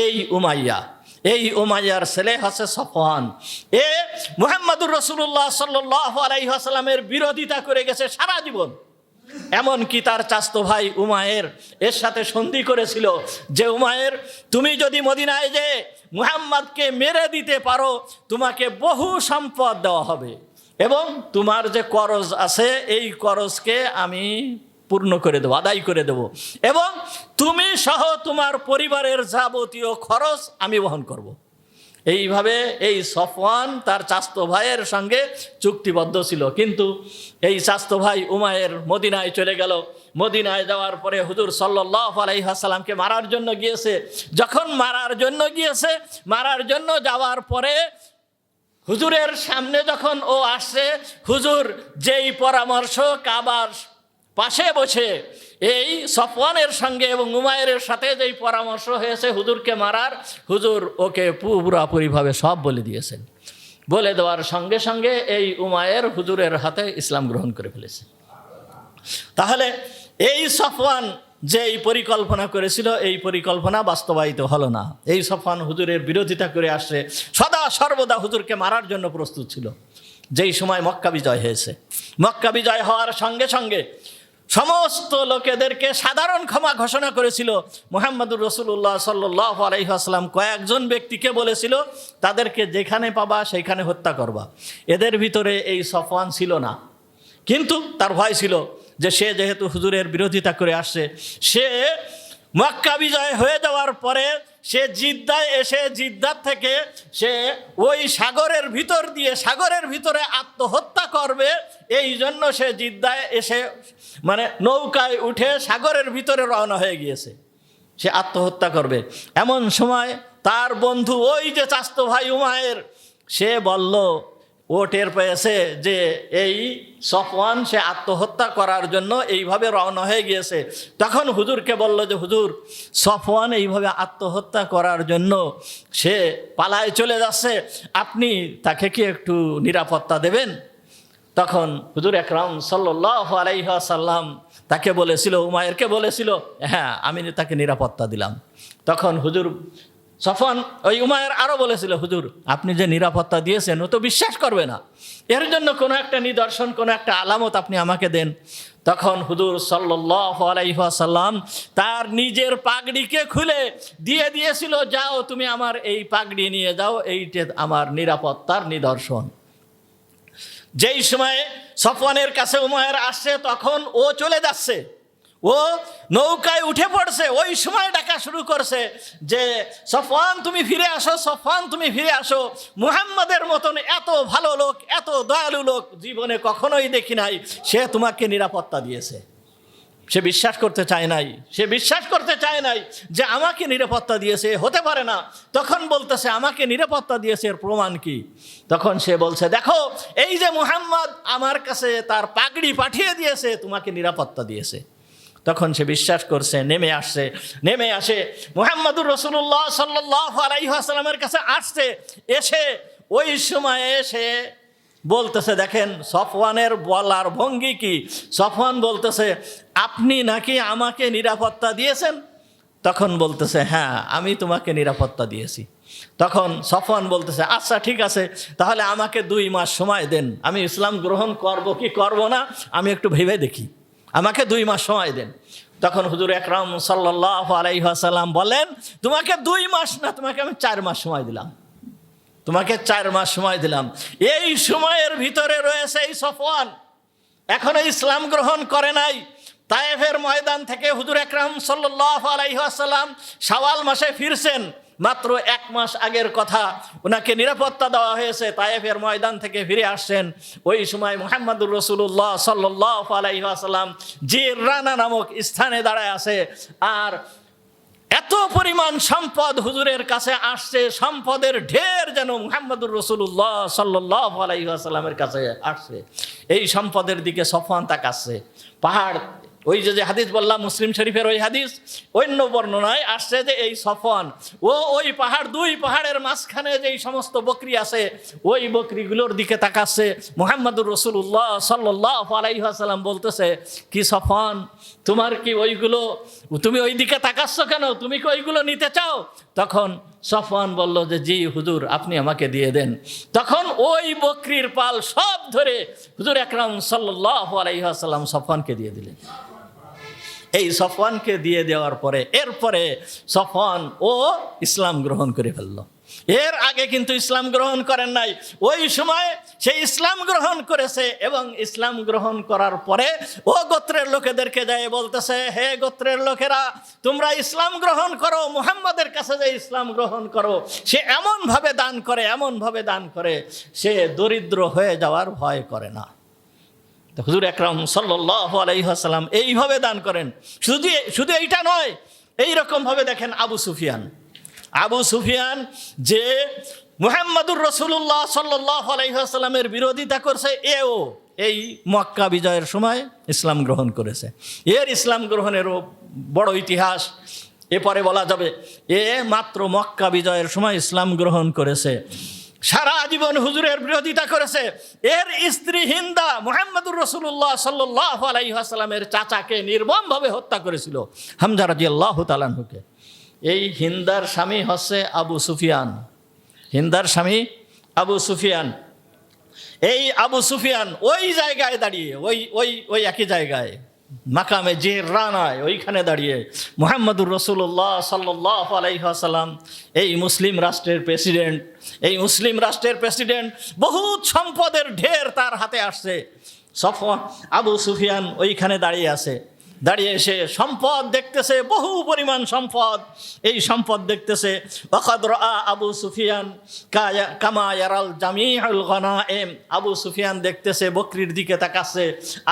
এই উমাইয়ার ছেলে হচ্ছে সাফওয়ান। এ মুহাম্মদুর রাসূলুল্লাহ সাল্লাল্লাহু আলাইহি ওয়াসাল্লামের বিরোধিতা করে গেছে সারা জীবন। এমনকি তার চাচতো ভাই উমায়ের এর সাথে সন্ধি করেছিল যে উমায়ের, তুমি যদি মদিনায় যে মুহাম্মদকে মেরে দিতে পারো, তোমাকে বহু সম্পদ দেওয়া হবে এবং তোমার যে করজ আছে এই করজকে আমি পূর্ণ করে দেবো, আদায় করে দেবো, এবং তুমি সহ তোমার পরিবারের যাবতীয় খরচ আমি বহন করব। এইভাবে এই সাফওয়ান তার চাচতো ভাইয়ের সঙ্গে চুক্তিবদ্ধ ছিল। কিন্তু এই চাচতো ভাই উমায়ের মদিনায় চলে গেল। মদিনায় যাওয়ার পরে হুজুর সাল্লাল্লাহু আলাইহি ওয়াসাল্লামকে মারার জন্য গিয়েছে। যখন মারার জন্য যাওয়ার পরে হুজুরের সামনে যখন ও আসছে, হুজুর যেই পরামর্শ কাবার পাশে বসে এই সাফওয়ানের সঙ্গে এবং উমায়ের সাথে যেই পরামর্শ হয়েছে হুজুরকে মারার, হুজুর ওকে পুরোপুরিভাবে সব বলে দিয়েছেন। বলে দেওয়ার সঙ্গে সঙ্গে এই উমায়ের হুজুরের হাতে ইসলাম গ্রহণ করে ফেলেছে। তাহলে এই সফওয়ান যেই পরিকল্পনা করেছিল, এই পরিকল্পনা বাস্তবায়িত হলো না। এই সফওয়ান হুজুরের বিরোধিতা করে আসছে, সদা সর্বদা হুজুরকে মারার জন্য প্রস্তুত ছিল। যেই সময় মক্কা বিজয় হয়েছে, মক্কা বিজয় হওয়ার সঙ্গে সঙ্গে সমস্ত লোকেদেরকে সাধারণ ক্ষমা ঘোষণা করেছিল। মুহাম্মদুর রাসূলুল্লাহ সাল্লাল্লাহু আলাইহি ওয়াসাল্লাম কয়েকজন ব্যক্তিকে বলেছিল, তাদেরকে যেখানে পাবা সেইখানে হত্যা করবা। এদের ভিতরে এই সফওয়ান ছিল না, কিন্তু তার ভয় ছিল যে সে যেহেতু হুজুরের বিরোধিতা করে আসছে, সে মক্কা বিজয় হয়ে যাওয়ার পরে সে জিদ্দায় এসে জিদ্দার থেকে সে ওই সাগরের ভিতর দিয়ে সাগরের ভিতরে আত্মহত্যা করবে। এই জন্য সে জিদ্দায় এসে মানে নৌকায় উঠে সাগরের ভিতরে রওনা হয়ে গিয়েছে, সে আত্মহত্যা করবে। এমন সময় তার বন্ধু ওই যে চাচতো ভাই উমায়ের, সে বলল, ও টের পেয়েছে যে এই সফওয়ান সে আত্মহত্যা করার জন্য এইভাবে রওনা হয়ে গিয়েছে। তখন হুজুরকে বলল যে হুজুর, সফওয়ান এইভাবে আত্মহত্যা করার জন্য সে পালায় চলে যাচ্ছে, আপনি তাকে কি একটু নিরাপত্তা দেবেন? তখন হুজুর আকরাম সাল্লাল্লাহু আলাইহি ওয়াসাল্লাম তাকে বলেছিল, উমায়েরকে বলেছিল, হ্যাঁ আমি তাকে নিরাপত্তা দিলাম। তখন হুজুর সফওয়ান ওই উমায়ের আরও বলেছিল, হুজুর আপনি যে নিরাপত্তা দিয়েছেন ও তো বিশ্বাস করবে না, এর জন্য কোনো একটা নিদর্শন, কোনো একটা আলামত আপনি আমাকে দেন। তখন হুজুর সাল্লাল্লাহু আলাইহি ওয়াসাল্লাম তার নিজের পাগড়িকে খুলে দিয়ে দিয়েছিল, যাও তুমি আমার এই পাগড়ি নিয়ে যাও, এইটা আমার নিরাপত্তার নিদর্শন। যেই সময়ে সফওয়ানের কাছে উমায়ের আসছে, তখন ও চলে যাচ্ছে, ও নৌকায় উঠে পড়ছে। ওই সময় ডাকা শুরু করছে যে সফওয়ান তুমি ফিরে আসো, সফওয়ান তুমি ফিরে আসো, মুহাম্মাদের মতন এত ভালো লোক, এত দয়ালু লোক জীবনে কখনোই দেখি নাই, সে তোমাকে নিরাপত্তা দিয়েছে। সে বিশ্বাস করতে চায় নাই, সে বিশ্বাস করতে চায় নাই যে আমাকে নিরাপত্তা দিয়েছে, হতে পারে না। তখন বলতেছে আমাকে নিরাপত্তা দিয়েছে, এর প্রমাণ কি? তখন সে বলছে, দেখো এই যে মুহাম্মদ আমার কাছে তার পাগড়ি পাঠিয়ে দিয়েছে, তোমাকে নিরাপত্তা দিয়েছে। তখন সে বিশ্বাস করছে, নেমে আসে মুহাম্মদুর রাসূলুল্লাহ সাল্লাল্লাহু আলাইহি ওয়াসাল্লামের কাছে আসছে। এসে ওই সময়ে সে বলতেছে, দেখেন সফওয়ানের বলার ভঙ্গি কি। সফওয়ান বলতেছে, আপনি নাকি আমাকে নিরাপত্তা দিয়েছেন? তখন বলতেছে, হ্যাঁ আমি তোমাকে নিরাপত্তা দিয়েছি। তখন সফওয়ান বলতেছে, আচ্ছা ঠিক আছে, তাহলে আমাকে 2 মাস সময় দেন, আমি ইসলাম গ্রহণ করব কি করব না আমি একটু ভেবে দেখি, আমাকে 2 মাস সময় দেন। তখন হুজুর আকরাম সাল্লাল্লাহু আলাইহি ওয়াসাল্লাম বলেন, তোমাকে 2 মাস না, তোমাকে আমি 4 মাস সময় দিলাম, তোমাকে 4 মাস সময় দিলাম। এই সময়ের ভিতরে রয়েছে এই সফওয়ান, এখনো ইসলাম গ্রহণ করে নাই। তায়েফের ময়দান থেকে হুজুর আকরাম সাল্লাল্লাহু আলাইহি ওয়াসাল্লাম শাওয়াল মাসে ফিরছেন, মাত্র 1 মাস আগের কথা, ওনাকে নিরাপত্তা দেওয়া হয়েছে, তায়েফের ময়দান থেকে ফিরে আসছেন। ওই সময় মুহাম্মদুর রাসূলুল্লাহ সাল্লাল্লাহু আলাইহি ওয়াসাল্লাম জিররানা নামক স্থানে দাঁড়ায় আছে, আর এত পরিমাণ সম্পদ হুজুরের কাছে আসছে, সম্পদের ঢের যেন মুহাম্মদুর রাসূলুল্লাহ সাল্লাল্লাহু আলাইহি ওয়াসাল্লামের কাছে আসছে। এই সম্পদের দিকে সফওয়ান তাকাচ্ছে। পাহাড়, ওই যে হাদিস বললাম মুসলিম শরীফের ওই হাদিস, অন্য বর্ণনায় আসছে যে এই সফওয়ান ওই পাহাড়, 2 পাহাড়ের মাঝখানে যেই সমস্ত বকরি আছে, ওই বকরিগুলোর দিকে তাকাচ্ছে। মুহাম্মদুর রাসূলুল্লাহ সাল্লাল্লাহু আলাইহি ওয়াসাল্লাম বলতেছে, কি সফওয়ান তোমার কি ওইগুলো, তুমি ওই দিকে তাকাচ্ছ কেন, তুমি কি ওইগুলো নিতে চাও? তখন সফওয়ান বলল যে জি হুজুর আপনি আমাকে দিয়ে দেন। তখন ওই বকরির পাল সব ধরে হুজুর আকরাম সাল্লাল্লাহু আলাইহি ওয়াসাল্লাম সফওয়ানকে দিয়ে দিলেন। এই সফওয়ানকে দিয়ে দেওয়ার পরে এরপরে সফওয়ান ও ইসলাম গ্রহণ করে ফেলল। এর আগে কিন্তু ইসলাম গ্রহণ করেন নাই। ওই সময় সে ইসলাম গ্রহণ করেছে এবং ইসলাম গ্রহণ করার পরে ও গোত্রের লোকেদেরকে যায় বলতেছে, হে গোত্রের লোকেরা তোমরা ইসলাম গ্রহণ করো, মুহাম্মাদের কাছে যে ইসলাম গ্রহণ করো। সে এমনভাবে দান করে সে দরিদ্র হয়ে যাওয়ার ভয় করে না। হুজুর আকরাম সাল্লাল্লাহু আলাইহি ওয়াসাল্লাম এইভাবে দান করেন। শুধু এইটা নয়, এইরকমভাবে দেখেন আবু সুফিয়ান যে মুহাম্মদুর রাসূলুল্লাহ সাল্লাল্লাহু আলাইহি ওয়াসাল্লামের বিরোধিতা করছে, এও এই মক্কা বিজয়ের সময় ইসলাম গ্রহণ করেছে। এর ইসলাম গ্রহণেরও বড় ইতিহাস এরপরে বলা যাবে। এ মাত্র মক্কা বিজয়ের সময় ইসলাম গ্রহণ করেছে। সারা জীবন হুজুরের বিরোধিতা করেছে। এর স্ত্রী হিন্দা মুহাম্মদুর রাসূলুল্লাহ সাল্লাল্লাহু আলাইহি ওয়াসাল্লামের চাচাকে নির্মমভাবে হত্যা করেছিল, হামজা রাদিয়াল্লাহু তাআলা আনহুকে। এই হিন্দার স্বামী হচ্ছে আবু সুফিয়ান। হিন্দার স্বামী আবু সুফিয়ান। এই আবু সুফিয়ান ওই জায়গায় দাঁড়িয়ে, ওই একই জায়গায় মাকামে জিররানায় ওইখানে দাঁড়িয়ে মুহাম্মদুর রাসূলুল্লাহ সাল্লাল্লাহু আলাইহি ওয়াসাল্লাম, এই মুসলিম রাষ্ট্রের প্রেসিডেন্ট, এই মুসলিম রাষ্ট্রের প্রেসিডেন্ট, বহুত সম্পদের ঢের তার হাতে আসছে। আবু সুফিয়ান ওইখানে দাঁড়িয়ে আছে। দাঁড়িয়ে এসে সম্পদ দেখতেছে, বহু পরিমাণ সম্পদ। এই সম্পদ দেখতেছে। ওয়াকাদ রাআ আবু সুফিয়ান কামা ইয়ারাল জামিউল গনায়েম। আবু সুফিয়ান দেখতেছে, বকরির দিকে তাকাচ্ছে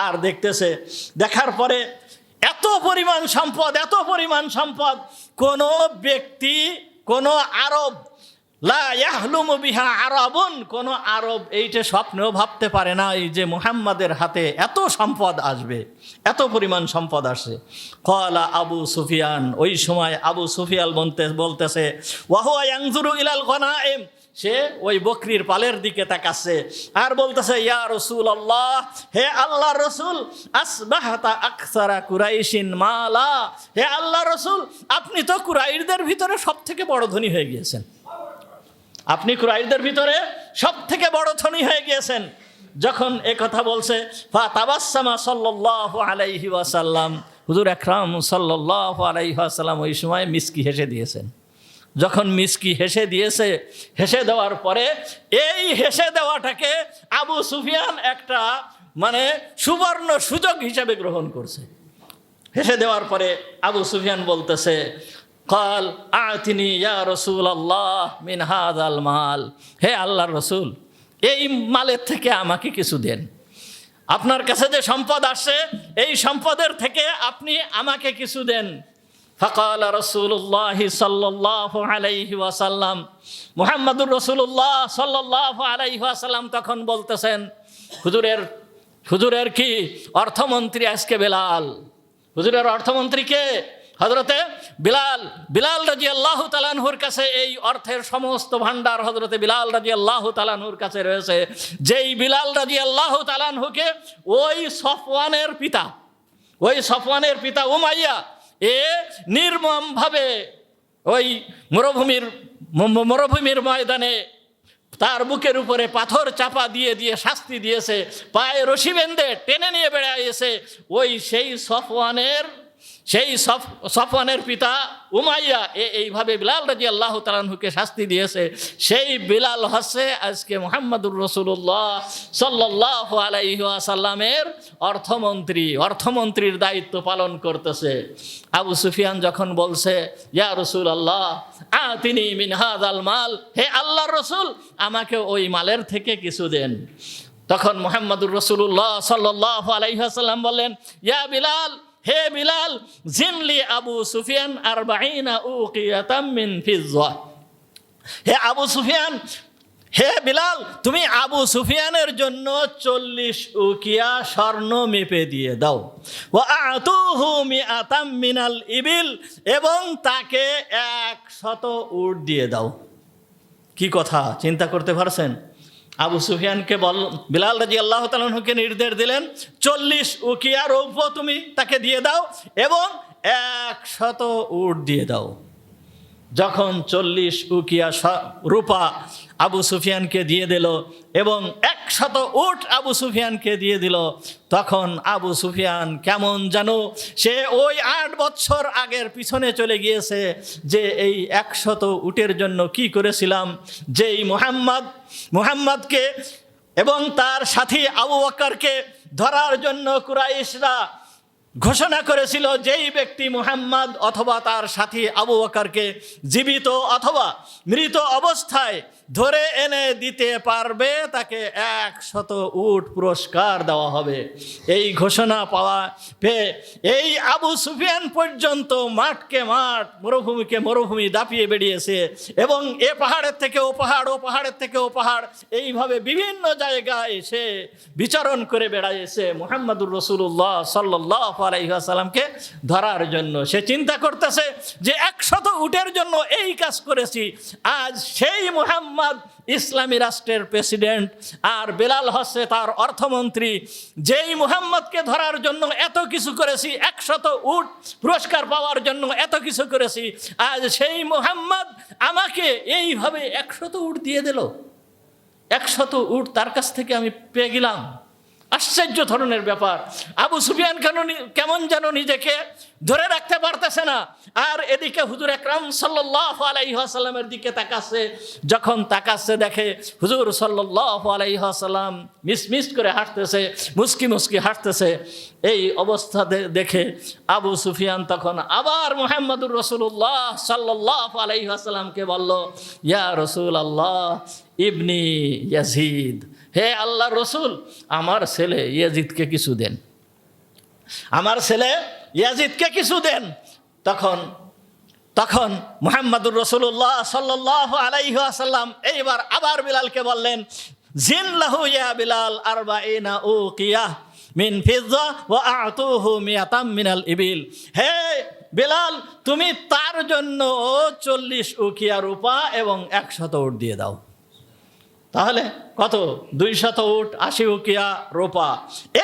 আর দেখতেছে। দেখার পরে এত পরিমাণ সম্পদ, এত পরিমাণ সম্পদ, কোনো ব্যক্তি, কোনো আরব, লা ইয়াহলুমু বিহা আরাবুন, কোনো আরব এইটা স্বপ্নেও ভাবতে পারে না এই যে মুহাম্মাদের হাতে এত সম্পদ আসবে, এত পরিমাণ সম্পদ আসে। ক্বালা আবু সুফিয়ান, ওই সময় আবু সুফিয়ান বলতেছে ওয়া হুয়া ইয়ানজুরু ইলাল গনায়েম, সে ওই বকরির পালের দিকে তাকাচ্ছে আর বলতেছে ইয়া রাসূলুল্লাহ, হে আল্লাহর রাসূল, আসবাহতা আকসারা কুরাইশিন মালা, হে আল্লাহর রাসূল, আপনি তো কুরাইশদের ভিতরে সবথেকে বড় ধনী হয়ে গিয়েছেন। আপনি কুরাইশদের ভিতরে সব থেকে বড় ধনী হয়ে গিয়েছেন। যখন এ কথা বলছে, ফাতাবাসসামা সাল্লাল্লাহু আলাইহি ওয়াসাল্লাম, হুজুর আকরাম সাল্লাল্লাহু আলাইহি ওয়াসাল্লাম ওই সময় মিসকি হেসে দিয়েছেন। যখন মিসকি হেসে দিয়েছে, হেসে দেওয়ার পরে এই হেসে দেওয়াটাকে আবু সুফিয়ান একটা মানে সুবর্ণ সুযোগ হিসেবে গ্রহণ করছে। হেসে দেওয়ার পরে আবু সুফিয়ান বলতেছে কাল আতিনি ইয়া রাসূলুল্লাহ মিন হাযাল মাল, হে আল্লাহর রাসূল, এই মালের থেকে আমাকে কিছু দেন। আপনার কাছে যে সম্পদ আসছে এই সম্পদের থেকে আপনি আমাকে কিছু দেন। ফাকাল রাসূলুল্লাহ সাল্লাল্লাহু আলাইহি ওয়াসাল্লাম, মুহাম্মদুর রাসূলুল্লাহ সাল্লাল্লাহু আলাইহি ওয়াসাল্লাম তখন বলতেছেন, হুজুরের কি অর্থমন্ত্রী আজকে বেলাল। হুজুরের অর্থমন্ত্রী কে? হযরতে বিলাল রাদিয়াল্লাহু তাআলা আনহুর কাছে এই অর্থের সমস্ত ভান্ডার হযরতে বিলাল রাদিয়াল্লাহু তাআলা আনহুর কাছে রয়েছে। যেই বিলাল রাদিয়াল্লাহু তাআলা আনহুকে ওই সফওয়ানের পিতা উমাইয়া এ নির্মমভাবে ওই মরুভূমির ময়দানে তার বুকের উপরে পাথর চাপা দিয়ে দিয়ে শাস্তি দিয়েছে, পায়ে রশি বেঁধে টেনে নিয়ে বেড়াইছে। সেই সফওয়ানের পিতা উমাইয়া এইভাবে বিলাল রাদিয়াল্লাহু তাআলা আনহুকে শাস্তি দিয়েছে। সেই বিলাল হচ্ছে আজকে মুহাম্মদুর রাসূলুল্লাহ সাল্লাল্লাহু আলাইহি ওয়াসাল্লামের অর্থমন্ত্রীর দায়িত্ব পালন করতেছে। আবু সুফিয়ান যখন বলছে ইয়া রাসূলুল্লাহ আতিনি মিন হাযাল মাল, হে আল্লাহর রাসূল, আমাকে ওই মালের থেকে কিছু দেন। তখন মুহাম্মদুর রাসূলুল্লাহ সাল্লাল্লাহু আলাইহি ওয়াসাল্লাম বললেন, ইয়া বিলাল, হে বিলাল, জিনলি আবু সুফিয়ান 40 উকিয়াতাম মিন ফিজ্জা। হে আবু সুফিয়ান, হে বিলাল, তুমি আবু সুফিয়ানের জন্য 40 উকিয়া স্বর্ণ মেপে দিয়ে দাও। ওয়া আতুহু মিআতাম মিনাল ইবিল, এবং তাকে 100 উট দিয়ে দাও। কি কথা চিন্তা করতে পারছেন? আবু সুফিয়ানকে বিলাল রাদিয়াল্লাহু তাআলা আনহুকে নির্দেশ দিলেন 40 উকিয়া রৌপ্য তুমি তাকে দিয়ে দাও এবং 100 উট দিয়ে দাও। যখন 40 উকিয়া রূপা আবু সুফিয়ানকে দিয়ে দিল এবং 100 উট আবু সুফিয়ানকে দিয়ে দিল, তখন আবু সুফিয়ান কেমন জানো, সে ওই 8 বছর আগের পিছনে চলে গিয়েছে যে এই 100 উটের জন্য কি করেছিলাম। যেই মুহাম্মদকে এবং তার সাথী আবু বকরকে ধরার জন্য কুরাইশরা ঘোষণা করেছিল, যেই ব্যক্তি মুহাম্মদ অথবা তার সাথী আবু বকরকে জীবিত অথবা মৃত অবস্থায় ধরে এনে দিতে পারবে তাকে 100 উট পুরস্কার দেওয়া হবে। এই ঘোষণা পেয়ে এই আবু সুফিয়ান পর্যন্ত মাঠকে মাঠ, মরুভূমিকে মরুভূমি দাপিয়ে বেরিয়েছে এবং এ পাহাড়ের থেকে ও পাহাড়, ও পাহাড়ের থেকে ও পাহাড়, এইভাবে বিভিন্ন জায়গায় সে বিচরণ করে বেড়াইছে। মুহাম্মদুর রাসূলুল্লাহ সাল্লাল্লাহু সাল্লাল্লাহু আলাইহি ওয়াসাল্লামকে ধরার জন্য। সে চিন্তা করতেছে যে 100 উটের জন্য এই কাজ করেছি, আজ সেই মুহাম্মদ ইসলামী রাষ্ট্রের প্রেসিডেন্ট আর বেলাল হচ্ছে তার অর্থমন্ত্রী, যেই মুহাম্মদকে ধরার জন্য এত কিছু করেছি, 100 উট পুরস্কার পাওয়ার জন্য এত কিছু করেছি, আজ সেই মুহাম্মদ আমাকে এইভাবে 100 উট দিয়ে দিল। 100 উট তার কাছ থেকে আমি পেয়ে গেলাম। আশ্চর্য ধরনের ব্যাপার। আবু সুফিয়ান কেমন যেন নিজেকে ধরে রাখতে পারতেছে না। আর এদিকে হুজুর আকরাম সাল্লাল্লাহু আলাইহি ওয়াসাল্লামের দিকে তাকাচ্ছে। যখন তাকাচ্ছে দেখে হুজুর সাল্লাল্লাহু আলাইহি ওয়াসাল্লাম মিসমিস করে হাঁটতেছে, মুস্কি মুস্কি হাঁটতেছে। এই অবস্থা দেখে আবু সুফিয়ান তখন আবার মুহাম্মদুর রাসূলুল্লাহ সাল্লাল্লাহু আলাইহি ওয়াসাল্লামকে বলল, ইয়া রাসূলুল্লাহ ইবনি ইয়াজিদ, হে আল্লাহর রসুল, আমার ছেলে ইয়াজিদকে কিছু দেন, আমার ছেলে ইয়াজিদকে কিছু দেন। তখন মুহাম্মদুর রাসূলুল্লাহ সাল্লাল্লাহু আলাইহি ওয়াসাল্লাম এইবার আবার বিলালকে বললেন, জিন লাহু ইয়া বিলাল 40 উকিয়াহ মিন ফিজ্জা ওয়া আতুহু মিয়াতাম মিনাল ইবিল। হে বিলাল, তুমি তার জন্য 40 উকিয়া রূপা এবং 100 উট দিয়ে দাও। তাহলে কত? 200 উট, 80 উকিয়া রূপা।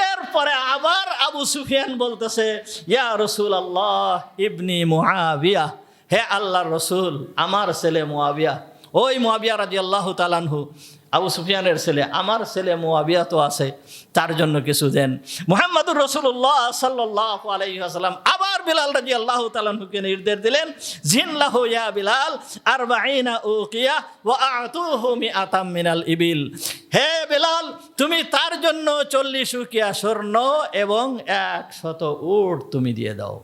এরপরে আবার আবু সুফিয়ান বলতেছে, ইয়া রাসূলুল্লাহ ইবনি মুআবিয়া, হে আল্লাহর রসুল, আমার ছেলে মুআবিয়া। ওই মুআবিয়া রাদিয়াল্লাহু তাআলা আনহু আবু সুফিয়ানের ছেলে, আমার ছেলে মুআবিয়া তো আছে, তার জন্য কিছু দেন। মুহাম্মদুর রাসূলুল্লাহ সাল্লাল্লাহু আলাইহি ওয়াসাল্লাম আবার বিলাল রাদিয়াল্লাহু তাআলা আনহুকে নির্দেশ দিলেন, জিন লাহু ইয়া বিলাল 40 উকিয়া ওয়া আতুহু মিআতাম মিনাল ইবিল। হে বিলাল, তুমি তার জন্য 40 উকিয়া স্বর্ণ এবং 100 উট তুমি দিয়ে দাও।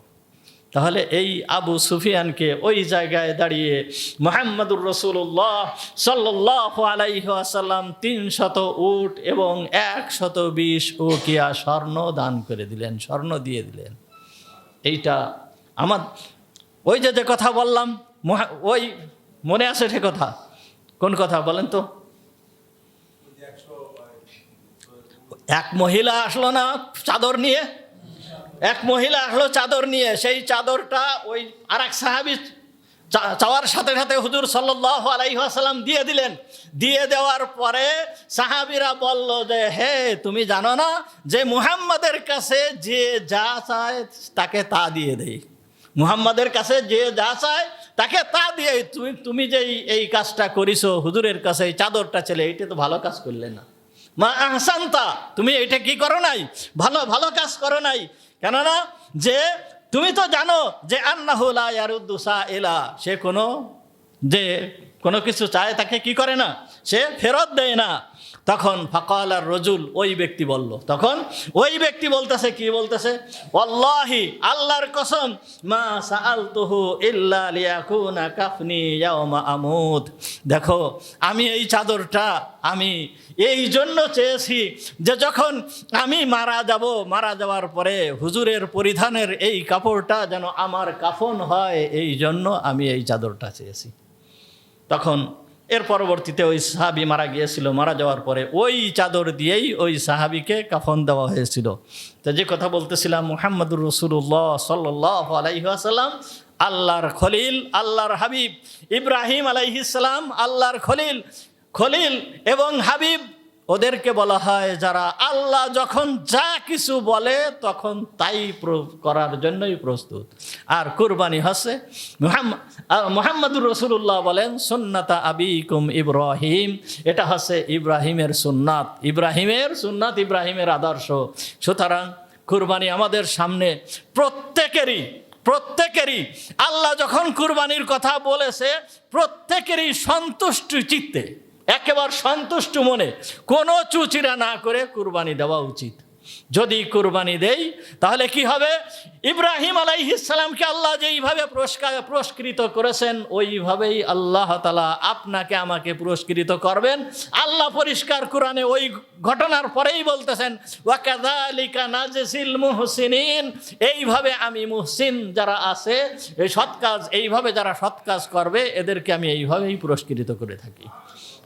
তাহলে এই আবু সুফিয়ানকে ওই জায়গায় দাঁড়িয়ে মুহাম্মদুর রাসূলুল্লাহ সাল্লাল্লাহু আলাইহি ওয়াসাল্লাম 300 উট এবং 120 উকিয়া স্বর্ণ দান করে দিলেন, স্বর্ণ দিয়ে দিলেন। এইটা আমার ওই যে কথা বললাম, ওই মনে আছে সে কথা? কোন কথা বলেন তো? এক মহিলা আসলো না চাদর নিয়ে, এক মহিলা আসলো চাদর নিয়ে, সেই চাদরটা ওই আরেক সাহাবী চাওয়ার সাথে সাথে হুজুর সাল্লাল্লাহু আলাইহি ওয়াসাল্লাম দিয়ে দিলেন। দিয়ে দেওয়ার পরে সাহাবীরা বলল যে, হে তুমি জানো না যে মুহাম্মাদের কাছে যে যা চায় তাকে তা দিয়ে দেয়, মুহাম্মাদের কাছে যে যা চায় তাকে তা দিয়ে। তুমি যে এই কাজটা করিছো হুজুরের কাছে, এই চাদরটা ছেলে, এইটা তো ভালো কাজ করলে না। মা আহসানতা, তুমি এটা কি করো নাই? ভালো কাজ করো নাই। কেননা যে তুমি তো জানো যে আন্নাহু লা ইয়ারুদ্দু সাইলা, সে কোনো কিছু চায় তাকে কি করে না, সে ফেরত দেয় না। তখন ফাকালার রজুল, ওই ব্যক্তি বলল, তখন ওই ব্যক্তি বলতেছে, কি বলতেছে? ওয়াল্লাহি, আল্লাহর কসম, মা সাআলতুহু ইল্লা লিয়াকুনা কাফনি ইয়াওমা আমুত। দেখো, আমি এই চাদরটা আমি এই জন্য চেয়েছি যে যখন আমি মারা যাওয়ার পরে হুজুরের পরিধানের এই কাপড়টা যেন আমার কাফন হয়, এই জন্য আমি এই চাদরটা চেয়েছি। তখন এর পরবর্তীতে ওই সাহাবী মারা গিয়েছিল, মারা যাওয়ার পরে ওই চাদর দিয়েই ওই সাহাবীকে কাফন দেওয়া হয়েছিল। তো যে কথা বলতেছিলাম, মুহাম্মদুর রাসূলুল্লাহ সাল্লাল্লাহু আলাইহি ওয়াসাল্লাম আল্লাহর খলিল, আল্লাহর হাবিব। ইব্রাহিম আলাইহিস সালাম আল্লাহর খলিল এবং হাবিব। ওদেরকে বলা হয় যারা আল্লাহ যখন যা কিছু বলে তখন তাই করার জন্যই প্রস্তুত। আর কুরবানি হচ্ছে মুহাম্মদুর রাসূলুল্লাহ বলেন, সুন্নাতা আবিকুম ইব্রাহিম, এটা হচ্ছে ইব্রাহিমের সুন্নাত, ইব্রাহিমের আদর্শ। সুতরাং কুরবানি আমাদের সামনে প্রত্যেকেরই আল্লাহ যখন কুরবানির কথা বলেছে, প্রত্যেকেরই সন্তুষ্ট চিত্তে, একেবারে সন্তুষ্ট মনে, কোনো চুচিরা না করে কুরবানি দেওয়া উচিত। যদি কুরবানি দেই তাহলে কি হবে? ইব্রাহিম আলাইহিস সালামকে আল্লাহ যেইভাবে পুরস্কৃত করেছেন, ওইভাবেই আল্লাহ তাআলা আপনাকে আমাকে পুরস্কৃত করবেন। আল্লাহ পরিষ্কার কোরআনে ওই ঘটনার পরেই বলতেছেন, ওয়া কাযালিকা নাজসিল মুহসিনিন, এইভাবে আমি মুহসিন যারা আছে, এই এইভাবে যারা সৎ কাজ করবে এদেরকে আমি এইভাবেই পুরস্কৃত করে থাকি।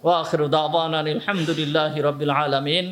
ওয়া আখিরু দাওয়ানা আলহামদুলিল্লাহি রাব্বিল আলামিন।